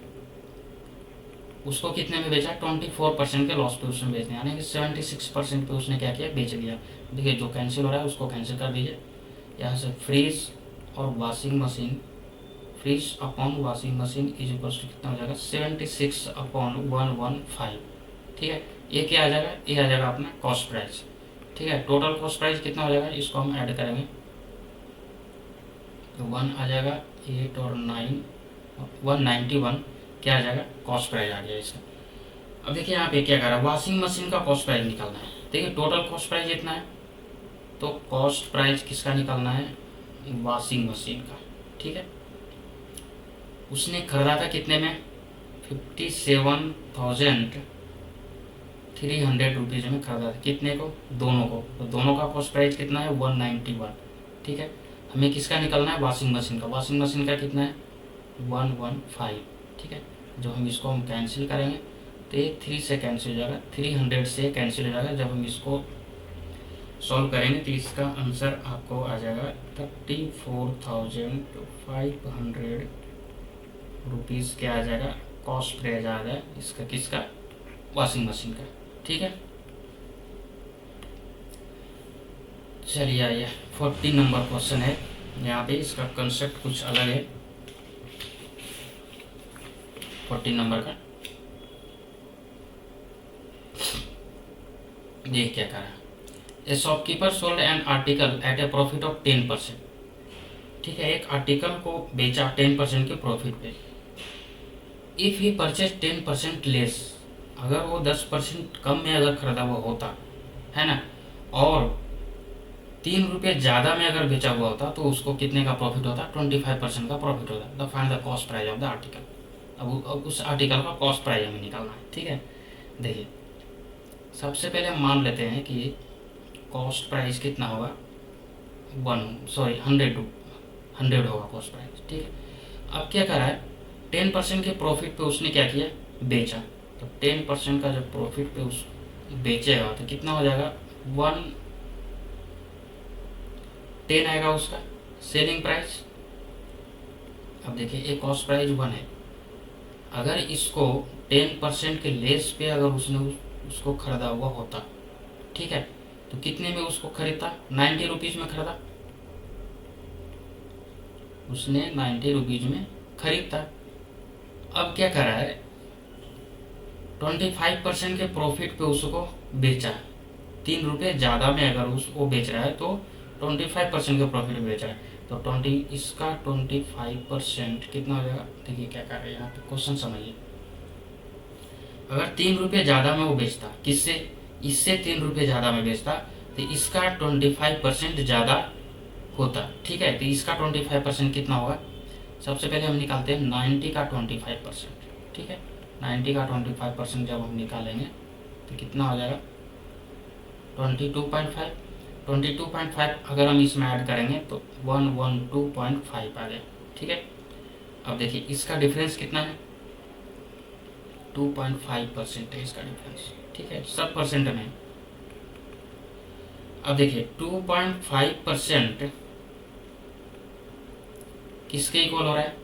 A: उसको कितने में बेचा, 24% के लॉस पे उसने बेच दिया, यानी कि 76% पे उसने क्या किया, बेच दिया। देखिए जो कैंसिल हो रहा है उसको कैंसिल कर दीजिए, यहाँ से फ्रीज और washing machine, fridge upon washing machine is equal to कितना हो जाएगा, 76/115, ठीक है। ये क्या आ जाएगा, ये आ जाएगा अपना कॉस्ट प्राइस, ठीक है। टोटल कॉस्ट प्राइस कितना हो जाएगा, इसको हम ऐड करेंगे तो 1 आ जाएगा, 8 और 9 191 क्या आ जाएगा, कॉस्ट प्राइस आ गया इसका। अब देखिए यहाँ पे क्या कर रहा है, वॉशिंग मशीन का कॉस्ट प्राइस निकालना है। देखिए टोटल कॉस्ट प्राइस कितना है, तो कॉस्ट प्राइस किसका निकालना है, वॉशिंग मशीन का, ठीक है। उसने खरीदा था कितने में, 57,300 रुपीज़ में खरीदा था, कितने को, दोनों को, तो दोनों का कॉस्ट प्राइस कितना है, 191, ठीक है। हमें किसका निकालना है, वॉशिंग मशीन का, वॉशिंग मशीन का कितना है, 115, ठीक है। जब हम इसको हम कैंसिल करेंगे तो ये 3 से कैंसिल हो जाएगा, 300 से कैंसिल हो जाएगा। जब हम इसको सॉल्व करेंगे तो इसका आंसर आपको आ जाएगा 34,500 रुपीज़ क्या आ जाएगा, कॉस्ट प्राइस आ जाएगा इसका, किसका, वॉशिंग मशीन का, ठीक है। चलिए आइए 40 नंबर क्वेश्चन है, यहाँ पे इसका कंसेप्ट कुछ अलग है। 40 नंबर का ये क्या कह रहा है, a shopkeeper sold an article at a profit of 10%, ठीक है। एक आर्टिकल को बेचा 10% के प्रॉफिट पे, इफ ही परचेज 10% लेस, अगर वो 10% कम में अगर खरीदा हुआ होता है ना, और ₹3 ज़्यादा में अगर बेचा हुआ होता तो उसको कितने का प्रॉफिट होता? 25% का प्रॉफिट होता। The find the cost price of the article. अब उस आर्टिकल का कॉस्ट प्राइस हमें निकालना है। ठीक है, देखिए सबसे पहले हम मान लेते हैं कि कॉस्ट प्राइस कितना होगा, 100 होगा कॉस्ट प्राइस। ठीक है, अब क्या करा है, 10% के प्रॉफिट पे उसने क्या किया, बेचा। तो 10% का जब प्रॉफिट पे उस बेचेगा तो कितना हो जाएगा, 110 आएगा उसका सेलिंग प्राइस। अब देखिए एक कॉस्ट प्राइस 1 है, अगर इसको 10% के लेस पे अगर उसने उसको खरीदा हुआ होता, ठीक है, तो कितने में उसको खरीदता, 90 रुपीज़ में खरीदा, उसने 90 रुपीज़ में खरीदता। अब क्या करा है, 25% के प्रॉफिट पे उसको बेचा, ₹3 ज़्यादा में अगर उसको बेच रहा है तो 25% के प्रॉफिट में बेचा है, तो 25% कितना हो जाएगा। देखिए क्या कर रहे हैं यहाँ पे, क्वेश्चन समझिए। अगर ₹3 ज़्यादा में वो बेचता, किससे, इससे ₹3 ज़्यादा में बेचता, तो इसका 25% ज़्यादा होता। ठीक है, तो इसका 25% कितना होगा, सबसे पहले हम निकालते हैं 90 का 25%। ठीक है, 90 का 25% जब हम निकालेंगे तो कितना हो जाएगा, 22.5। 22.5 अगर हम इसमें ऐड करेंगे तो 112.5 आ गया। ठीक है, अब देखिए इसका डिफरेंस कितना है, 2.5% है इसका डिफरेंस। ठीक है, सब परसेंट में। अब देखिए 2.5% किसके इक्वल हो रहा है,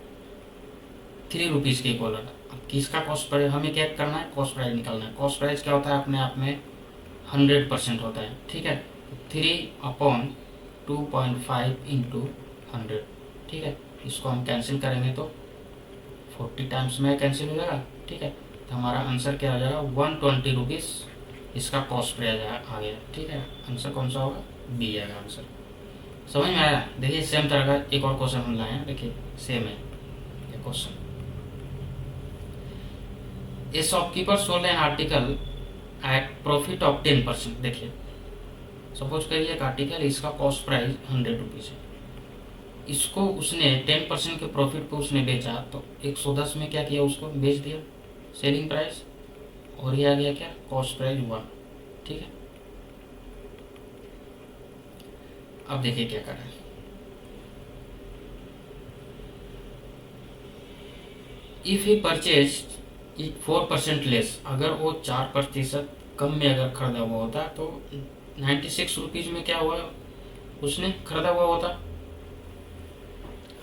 A: ₹3 के इक्वल हो रहा है। अब किसका कॉस्ट प्राइस हमें क्या करना है, कॉस्ट प्राइस निकालना है। कॉस्ट प्राइस क्या होता है, अपने आप में 100% होता है। ठीक है, 3/2.5 इंटू 100। ठीक है, इसको हम कैंसिल करेंगे तो 40 टाइम्स में कैंसिल हो जाएगा। ठीक है, तो हमारा आंसर क्या आ जाएगा, 120 इसका कॉस्ट प्राइस आ गया। ठीक है, आंसर कौन सा होगा, बी आएगा आंसर। समझ में आया। देखिए सेम तरह का एक और क्वेश्चन हम लाए हैं, देखिए सेम है ये question. A shopkeeper sold an article at profit of 10%। देखिए सपोज करिए एक आर्टिकल, इसका कॉस्ट प्राइस 100 रुपीज़ है, इसको उसने 10% के प्रॉफिट पे उसने बेचा, तो 110 में क्या किया, उसको बेच दिया सेलिंग प्राइस, और ये आ गया क्या, कॉस्ट प्राइस 1। ठीक है, अब देखिए क्या कर रहे हैं, if he purchase it 4% less, अगर वो 4% कम में अगर खरीदा हुआ होता तो 96 रुपीज़ में क्या हुआ, उसने खरीदा हुआ होता।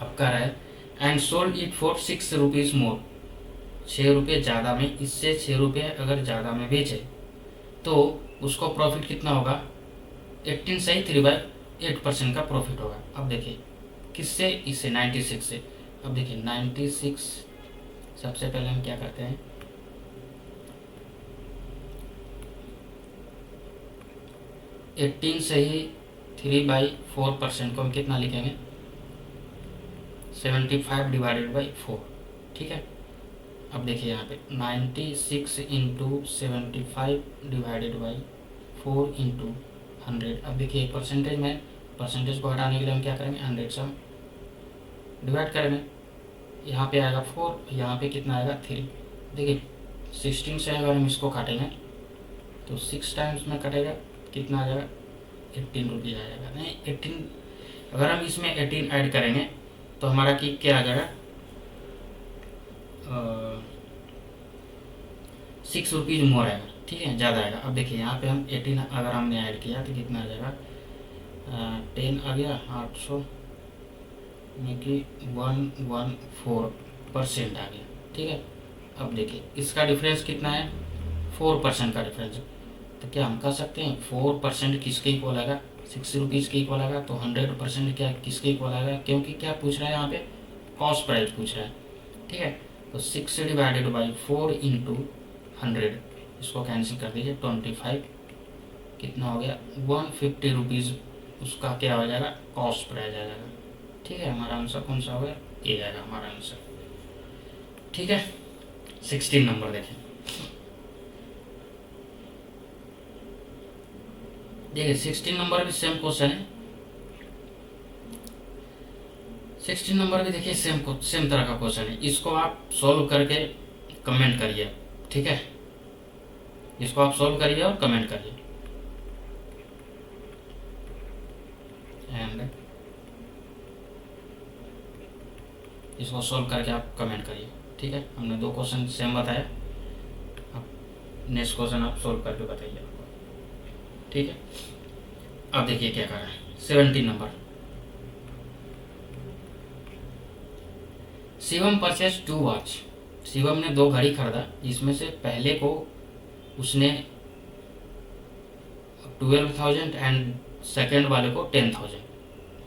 A: अब कह रहा है and sold it for 6 rupees मोर, ₹6 ज़्यादा में, इससे ₹6 अगर ज़्यादा में बेचे तो उसको प्रॉफिट कितना होगा, 18 सही 3/8% का प्रॉफिट होगा। अब देखिए किससे, इससे 96 से। अब देखिए 96, सबसे पहले हम क्या करते हैं, एट्टीन से ही 3/4% को हम कितना लिखेंगे, 75/4। ठीक है, अब देखिए यहाँ पे 96 इंटू 75/4 इंटू 100। अब देखिए परसेंटेज में, परसेंटेज को हटाने के लिए हम क्या करेंगे, 100 से हम डिवाइड करेंगे। यहाँ पे आएगा 4, यहाँ पे कितना आएगा 3। देखिए 16 से अगर हम इसको काटेंगे तो 6 टाइम्स में कटेगा, कितना आ जाएगा, 18 रुपीज़ आ जाएगा। नहीं 18, अगर हम इसमें 18 ऐड करेंगे तो हमारा की क्या आ जाएगा, 6 रुपीज़ मोर आएगा। ठीक है, ज़्यादा आएगा। अब देखिए यहाँ पे हम 18 अगर हमने ऐड किया तो कितना आ जाएगा, 10 आ गया, 800 में कि 114% आ गया। ठीक है, अब देखिए इसका डिफरेंस कितना है, 4% का डिफरेंस है। तो क्या हम कह सकते हैं 4% किसके इक्वल आएगा, 6 रुपीज़ के इक्वल आएगा। तो 100% क्या किसके इक्वल आएगा, क्योंकि क्या पूछ रहा है यहाँ पे, कॉस्ट प्राइस पूछ रहा है। ठीक है, तो 6/4 इंटू 100, इसको कैंसिल कर दीजिए, 25 कितना हो गया, 150 रुपीज़ उसका क्या हो जाएगा, कॉस्ट प्राइस आ जाएगा। ठीक है, हमारा आंसर कौन सा हो गया, ए आएगा हमारा आंसर। ठीक है, 16 नंबर देखें। देखिए 16 नंबर भी सेम क्वेश्चन है, 16 नंबर भी देखिए सेम तरह का क्वेश्चन है, इसको आप सॉल्व करके कमेंट करिए, ठीक है, इसको आप सॉल्व करिए और कमेंट करिए। एंड इसको सॉल्व करके आप कमेंट करिए, ठीक है। हमने 2 क्वेश्चन सेम बताया, अब नेक्स्ट क्वेश्चन आप सॉल्व करके बताइए आपको, ठीक है। अब देखिए क्या कर रहा है 17 number. Shivam purchase 2 watch. Shivam ने 2 घड़ी खरीदा, जिसमें से पहले को उसने 12,000 एंड सेकेंड वाले को 10,000,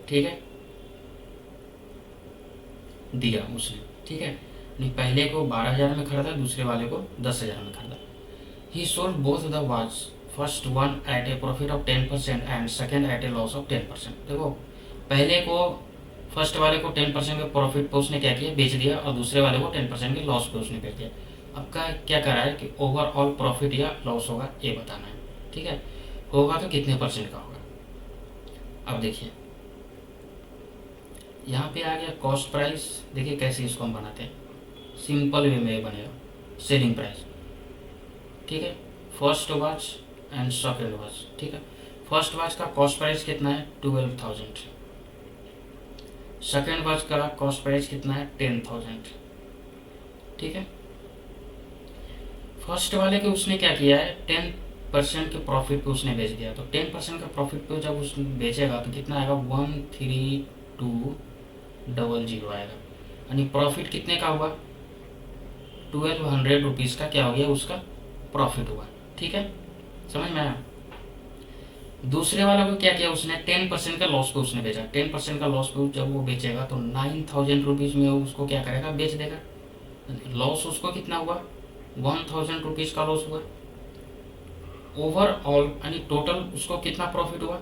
A: ठीक है, दिया उसने, ठीक है। नहीं, पहले को 12,000 में खरीदा, दूसरे वाले को 10,000 में खरीदा। He sold both the watch, first one at a profit of 10% and second at a loss of 10%। देखो, पहले को फर्स्ट वाले को 10% के प्रॉफिट पे उसने क्या किया, बेच दिया, और दूसरे वाले को 10% के लॉस पे उसने बेच दिया। अब का क्या करा है कि ओवरऑल प्रॉफिट या लॉस होगा ये बताना है, ठीक है। होगा तो कितने परसेंट का होगा। अब देखिए यहाँ पे आ गया कॉस्ट प्राइस। देखिए कैसे इसको हम बनाते हैं, सिंपल वे में बनेगा, सेलिंग प्राइस, ठीक है, first watch and second watch, ठीक है। फर्स्ट वॉच का कॉस्ट प्राइस कितना है 12,000, सेकेंड वॉच का कॉस्ट प्राइस कितना है 10,000, ठीक है। फर्स्ट वाले के उसने क्या किया है 10% के प्रॉफिट पे उसने बेच दिया, तो 10% का प्रॉफिट पे जब उसने बेचेगा तो कितना आएगा 13200 आएगा, यानी प्रॉफिट कितने का हुआ 1200 रुपीज़ का क्या हो गया उसका प्रॉफिट हुआ, ठीक है, समझ में आया। दूसरे वाला को क्या किया उसने 10% का लॉस पे उसने बेचा, 10% का लॉस पे जब वो बेचेगा तो 9,000 रुपीज़ में उसको क्या करेगा बेच देगा, लॉस उसको कितना हुआ 1,000 रुपीज़ का लॉस हुआ। ओवरऑल यानी टोटल उसको कितना प्रॉफिट हुआ,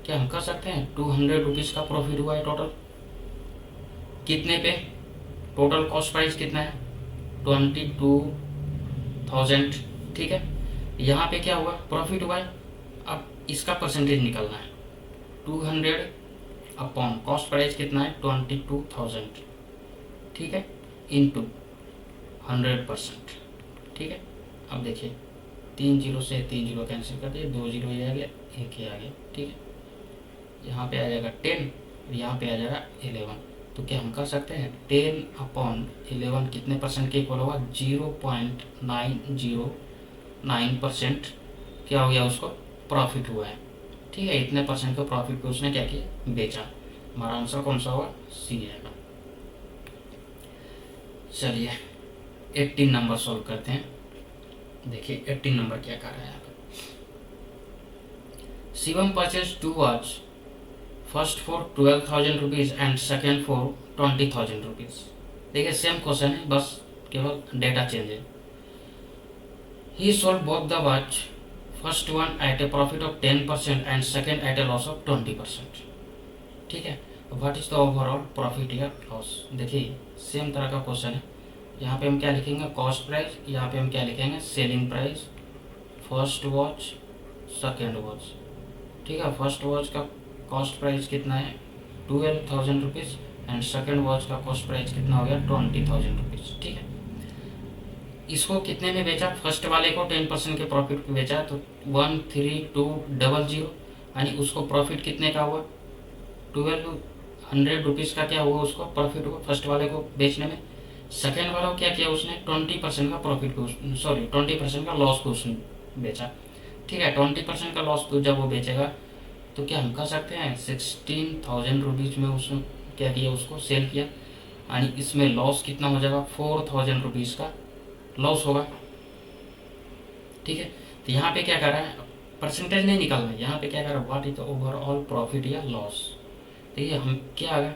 A: क्या हम कर सकते हैं 200 रुपीज़ का प्रॉफिट हुआ है टोटल, कितने पे, टोटल कॉस्ट प्राइस कितना है 22,000, ठीक है। यहाँ पे क्या हुआ प्रॉफिट हुआ है, अब इसका परसेंटेज निकालना है 200 अपॉन कॉस्ट प्राइस कितना है 22,000, ठीक है, इंटू 100%, ठीक है। अब देखिए 3 जीरो से 3 जीरो कैंसिल कर दिए, 2 जीरो ये आ गया, 1 ये आ गया, ठीक है। यहाँ पे आ जाएगा 10 और यहाँ पे आ जाएगा 11, तो क्या हम कर सकते हैं 10/11 कितने परसेंट के इक्वल होगा 0.909% क्या हो गया उसको प्रॉफिट हुआ है, ठीक है। इतने परसेंट का प्रॉफिट पे उसने क्या किया बेचा, हमारा आंसर कौन सा होगा सी आएगा। चलिए 18 नंबर सॉल्व करते हैं। देखिए 18 नंबर क्या कर रहा है यहाँ पे, Shivam purchase 2 watch, first for 12,000 rupees and second for 20,000 rupees. देखिए सेम क्वेश्चन है, बस केवल डेटा चेंज है। He sold both the watch, first one at a profit of 10% and second at a loss of 20%, ठीक है। What is the overall profit या loss. देखिए same तरह का क्वेश्चन है, यहाँ पे हम क्या लिखेंगे कॉस्ट प्राइस, यहाँ पे हम क्या लिखेंगे selling price, first watch second watch, ठीक है। फर्स्ट वॉच का कॉस्ट प्राइस कितना है 12,000 रुपीज़ एंड सेकेंड वॉच का कॉस्ट प्राइस कितना हो गया 20,000 रुपीज़, ठीक है। इसको कितने में बेचा, फर्स्ट वाले को 10% के प्रॉफिट पे बेचा तो 13200, यानी उसको प्रॉफिट कितने का हुआ 1200 रुपीज़ का क्या हुआ उसको प्रॉफिट हुआ फर्स्ट वाले को बेचने में। सेकेंड वाला को क्या किया उसने 20% का प्रॉफिट पे 20% का लॉस पे उसने बेचा, ठीक है। 20% का लॉस पे जब वो बेचेगा तो क्या हम कर सकते हैं 16,000 रुपीज़ में उसने क्या किया उसको सेल किया, यानी इसमें लॉस कितना हो जाएगा 4,000 रुपीज़ का लॉस होगा, ठीक है। तो यहाँ पे क्या कर रहा है परसेंटेज नहीं निकालना है, यहाँ पे क्या कर रहा है what is the overall profit या लॉस। देखिए हम क्या आ गया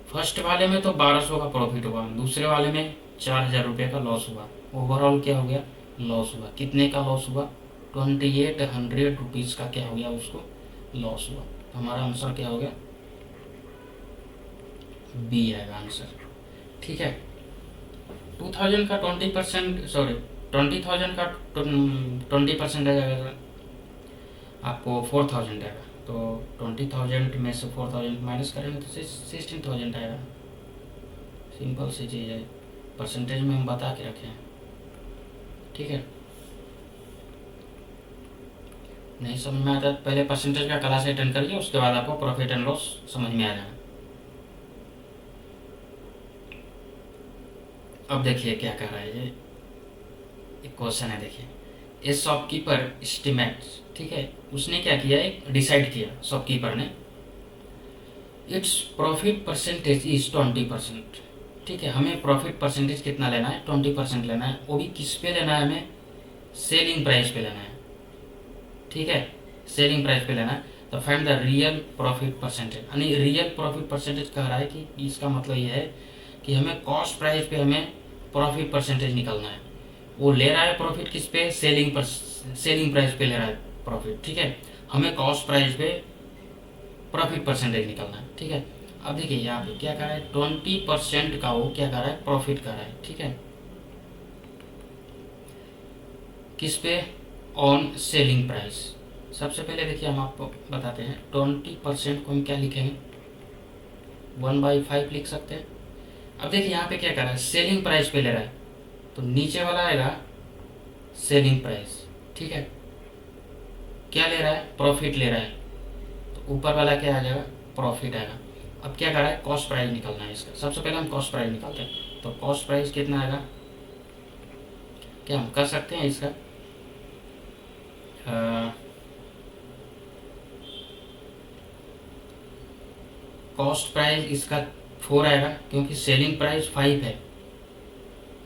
A: फर्स्ट वाले में तो 1200 का प्रॉफिट हुआ, दूसरे वाले में 4,000 रुपये का लॉस हुआ, ओवरऑल क्या हो गया लॉस हुआ, कितने का लॉस हुआ 2,800 रुपीज़ का क्या हो गया उसको लॉस हुआ। तो हमारा आंसर क्या हो गया बी आएगा आंसर, ठीक है। 2,000 का 20% 20,000 का 20% आ जाएगा आपको 4,000 आएगा, तो 20,000 में से 4,000 माइनस करेंगे तो 16,000 आएगा। सिंपल सी चीज़ है, परसेंटेज में हम बता के रखे हैं। ठीक है, नहीं समझ में आता पहले परसेंटेज का क्लास अटेंड करिए, उसके बाद आपको प्रॉफिट एंड लॉस समझ में आ जाएगा। अब देखिए क्या कर रहा है ये, एक क्वेश्चन है, देखिए ए शॉपकीपर एस्टिमेट्स, ठीक है, उसने क्या किया, एक डिसाइड किया शॉपकीपर ने, इट्स प्रॉफिट परसेंटेज इज 20%। ठीक है, हमें प्रॉफिट परसेंटेज कितना लेना है, 20% लेना है, वो भी किस पे लेना है, हमें सेलिंग प्राइस पे लेना है। ठीक है, सेलिंग प्राइस पे लेना है। तो find the real profit percentage, यानी रियल प्रॉफिट परसेंटेज कह रहा है कि इसका मतलब ये है कि हमें कॉस्ट प्राइस पे हमें प्रॉफिट परसेंटेज निकालना है। वो ले रहा है प्रॉफिट किस पे, सेलिंग प्राइस पे ले रहा है प्रॉफिट। ठीक है, हमें कॉस्ट प्राइस पे प्रॉफिट परसेंटेज निकालना है। ठीक है, अब देखिए यहाँ पे क्या कर रहा है, 20% का वो क्या कर रहा है, प्रॉफिट कर रहा है। ठीक है, किस पे, ऑन सेलिंग प्राइस। सबसे पहले देखिए हम आपको बताते हैं, 20% को हम क्या लिखेंगे, 1/5 लिख सकते हैं। अब देखिए यहाँ पे क्या कर रहा है, सेलिंग प्राइस पे ले रहा है, तो नीचे वाला आएगा सेलिंग प्राइस। ठीक है, क्या ले रहा है, प्रॉफिट ले रहा है, तो ऊपर वाला क्या आ जाएगा, प्रॉफिट आएगा। अब क्या कर रहा है, कॉस्ट प्राइस निकालना है इसका। सबसे पहले हम कॉस्ट प्राइस निकालते हैं, तो कॉस्ट प्राइस कितना आएगा, क्या हम कर सकते हैं इसका, कॉस्ट प्राइस इसका 4 आएगा, क्योंकि सेलिंग प्राइस 5 है,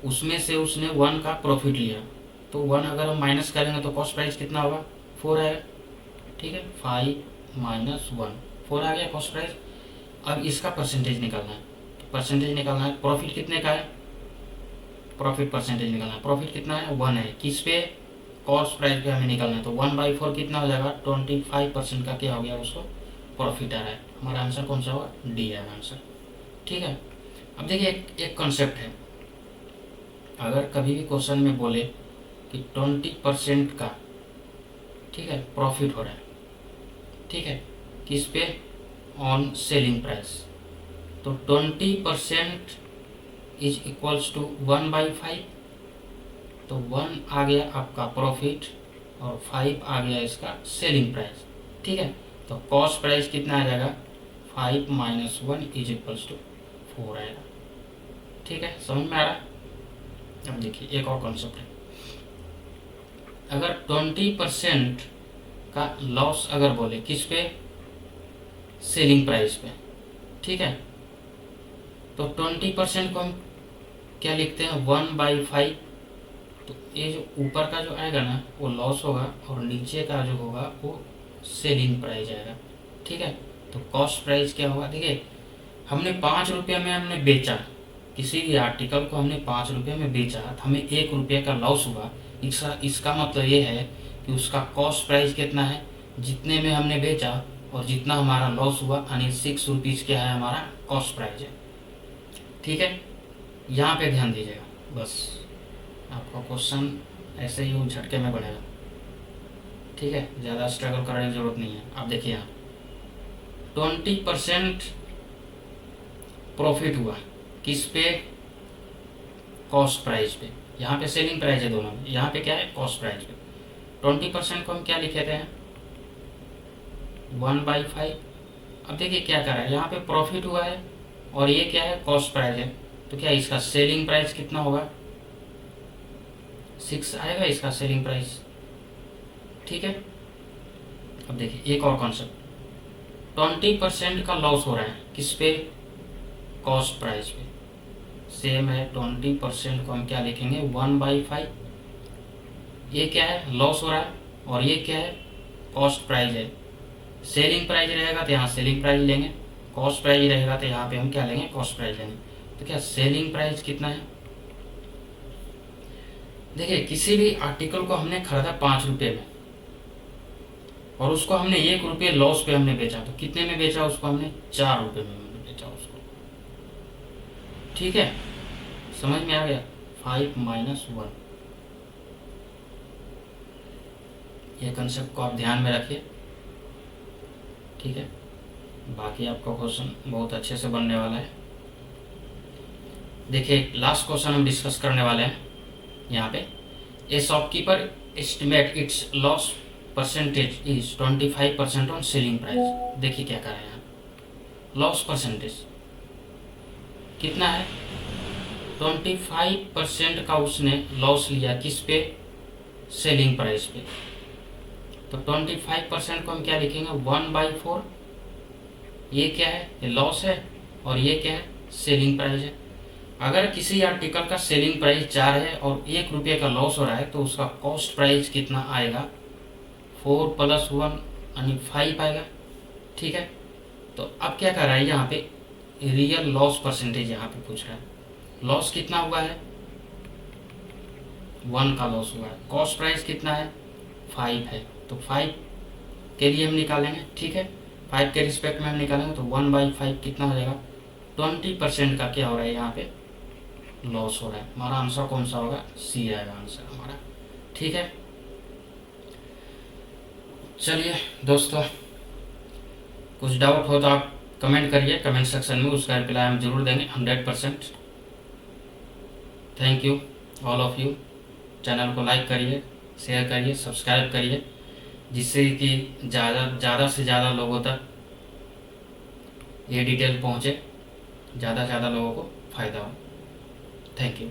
A: उसमें से उसने 1 का प्रॉफिट लिया, तो 1 अगर हम माइनस करेंगे तो कॉस्ट प्राइस कितना होगा, 4 आएगा। ठीक है, 5 माइनस 1, 4 आ गया कॉस्ट प्राइस। अब इसका परसेंटेज निकालना है, तो परसेंटेज निकालना है, प्रॉफिट कितने का है, प्रॉफिट परसेंटेज निकालना है, प्रॉफिट कितना है, 1 है, किस पे, कॉस्ट प्राइस पे हमें निकालना है। तो 1/4 कितना हो जाएगा, 25% का क्या हो गया, उसको प्रॉफिट आ रहा है। हमारा आंसर कौन सा होगा, डी है आंसर। ठीक है, अब देखिए एक कॉन्सेप्ट है, अगर कभी भी क्वेश्चन में बोले कि 20% का, ठीक है, प्रॉफिट हो रहा है, ठीक है, किस पे, ऑन सेलिंग प्राइस, तो 20% इज इक्वल्स टू 1/5, तो 1 आ गया आपका प्रॉफिट और 5 आ गया इसका सेलिंग प्राइस। ठीक है, तो कॉस्ट प्राइस कितना आ जाएगा, 5 माइनस 1 इज इक्वल्स टू 4 आएगा। ठीक है, समझ में आ रहा है। अब देखिए एक और कॉन्सेप्ट है, अगर 20% का लॉस अगर बोले किस पे, सेलिंग प्राइस पे, ठीक है, तो 20% को हम क्या लिखते हैं, 1/5, तो ये जो ऊपर का जो आएगा ना वो लॉस होगा, और नीचे का जो होगा वो सेलिंग प्राइस आएगा। ठीक है, तो कॉस्ट प्राइस क्या होगा, देखिए हमने 5 रुपये में हमने बेचा, किसी भी आर्टिकल को हमने 5 रुपये में बेचा, तो हमें 1 रुपये का लॉस हुआ। इसका मतलब ये है कि उसका कॉस्ट प्राइस कितना है, जितने में हमने बेचा और जितना हमारा लॉस हुआ, यानी 6 रुपीज़ क्या है, हमारा कॉस्ट प्राइस है। ठीक है, यहाँ पे ध्यान दीजिएगा, बस आपका क्वेश्चन ऐसे ही वो झटके में बढ़ेगा। ठीक है, ज़्यादा स्ट्रगल करने की ज़रूरत नहीं है। आप देखिए यहाँ 20% प्रॉफिट हुआ, किस पे, कॉस्ट प्राइस पे, यहाँ पे सेलिंग प्राइस है दोनों में, यहाँ पे क्या है, कॉस्ट प्राइस पे। 20% को हम क्या लिखे थे, 1/5। अब देखिए क्या कर रहा है, यहाँ पे प्रॉफिट हुआ है और ये क्या है, कॉस्ट प्राइस है, तो क्या इसका सेलिंग प्राइस कितना होगा, 6 आएगा इसका सेलिंग प्राइस। ठीक है, अब देखिए एक और कॉन्सेप्ट, 20% का लॉस हो रहा है किस पे, कॉस्ट प्राइस पे, सेम है, 20% को हम क्या लिखेंगे, 1/5, ये क्या है, लॉस हो रहा है, और ये क्या है, कॉस्ट प्राइस है। सेलिंग प्राइस रहेगा तो यहाँ सेलिंग प्राइस लेंगे, कॉस्ट प्राइस रहेगा तो यहाँ पे हम क्या लेंगे, कॉस्ट प्राइस लेंगे। तो क्या सेलिंग प्राइस कितना है, देखिए किसी भी आर्टिकल को हमने खरीदा 5 रुपये में और उसको हमने 1 रुपये लॉस पे हमने बेचा, तो कितने में बेचा उसको, हमने 4 रुपये में हमने बेचा उसको। ठीक है, समझ में आ गया, 5 माइनस 1, ये कंसेप्ट को आप ध्यान में रखिए। ठीक है, बाकी आपका क्वेश्चन बहुत अच्छे से बनने वाला है। देखिए लास्ट क्वेश्चन हम डिस्कस करने वाले हैं यहाँ पे। ए shopkeeper estimate it's loss percentage is 25% on selling price. देखिए क्या कह रहे हैं, लॉस परसेंटेज कितना है, 25% का उसने लॉस लिया, किस पे, सेलिंग प्राइस पे। तो 25% को हम क्या लिखेंगे, 1/4। ये क्या है, ये लॉस है, और ये क्या है, सेलिंग प्राइस है। अगर किसी आर्टिकल का सेलिंग प्राइस 4 है और 1 रुपये का लॉस हो रहा है तो उसका कॉस्ट प्राइस कितना आएगा, 4 + 1 यानी 5 आएगा। ठीक है, तो अब क्या कर रहा है यहाँ पे, रियल लॉस परसेंटेज यहाँ पे पूछ रहा है। लॉस कितना हुआ है, 1 का लॉस हुआ है, कॉस्ट प्राइस कितना है, 5 है, तो 5 के लिए हम निकालेंगे। ठीक है, 5 के रिस्पेक्ट में हम निकालेंगे तो 1/5 कितना हो जाएगा, 20% का क्या हो रहा है यहाँ पे, लॉस हो रहा है। हमारा आंसर कौन सा होगा, सी आएगा आंसर हमारा। ठीक है, चलिए दोस्तों, कुछ डाउट हो तो आप कमेंट करिए कमेंट सेक्शन में, उसका रिप्लाई हम जरूर देंगे 100%। Thank you all of you. Channel को लाइक करिए, शेयर करिए, सब्सक्राइब करिए, जिससे कि ज़्यादा से ज़्यादा लोगों तक ये डिटेल पहुँचे, ज़्यादा से ज़्यादा लोगों को फ़ायदा हो। Thank you.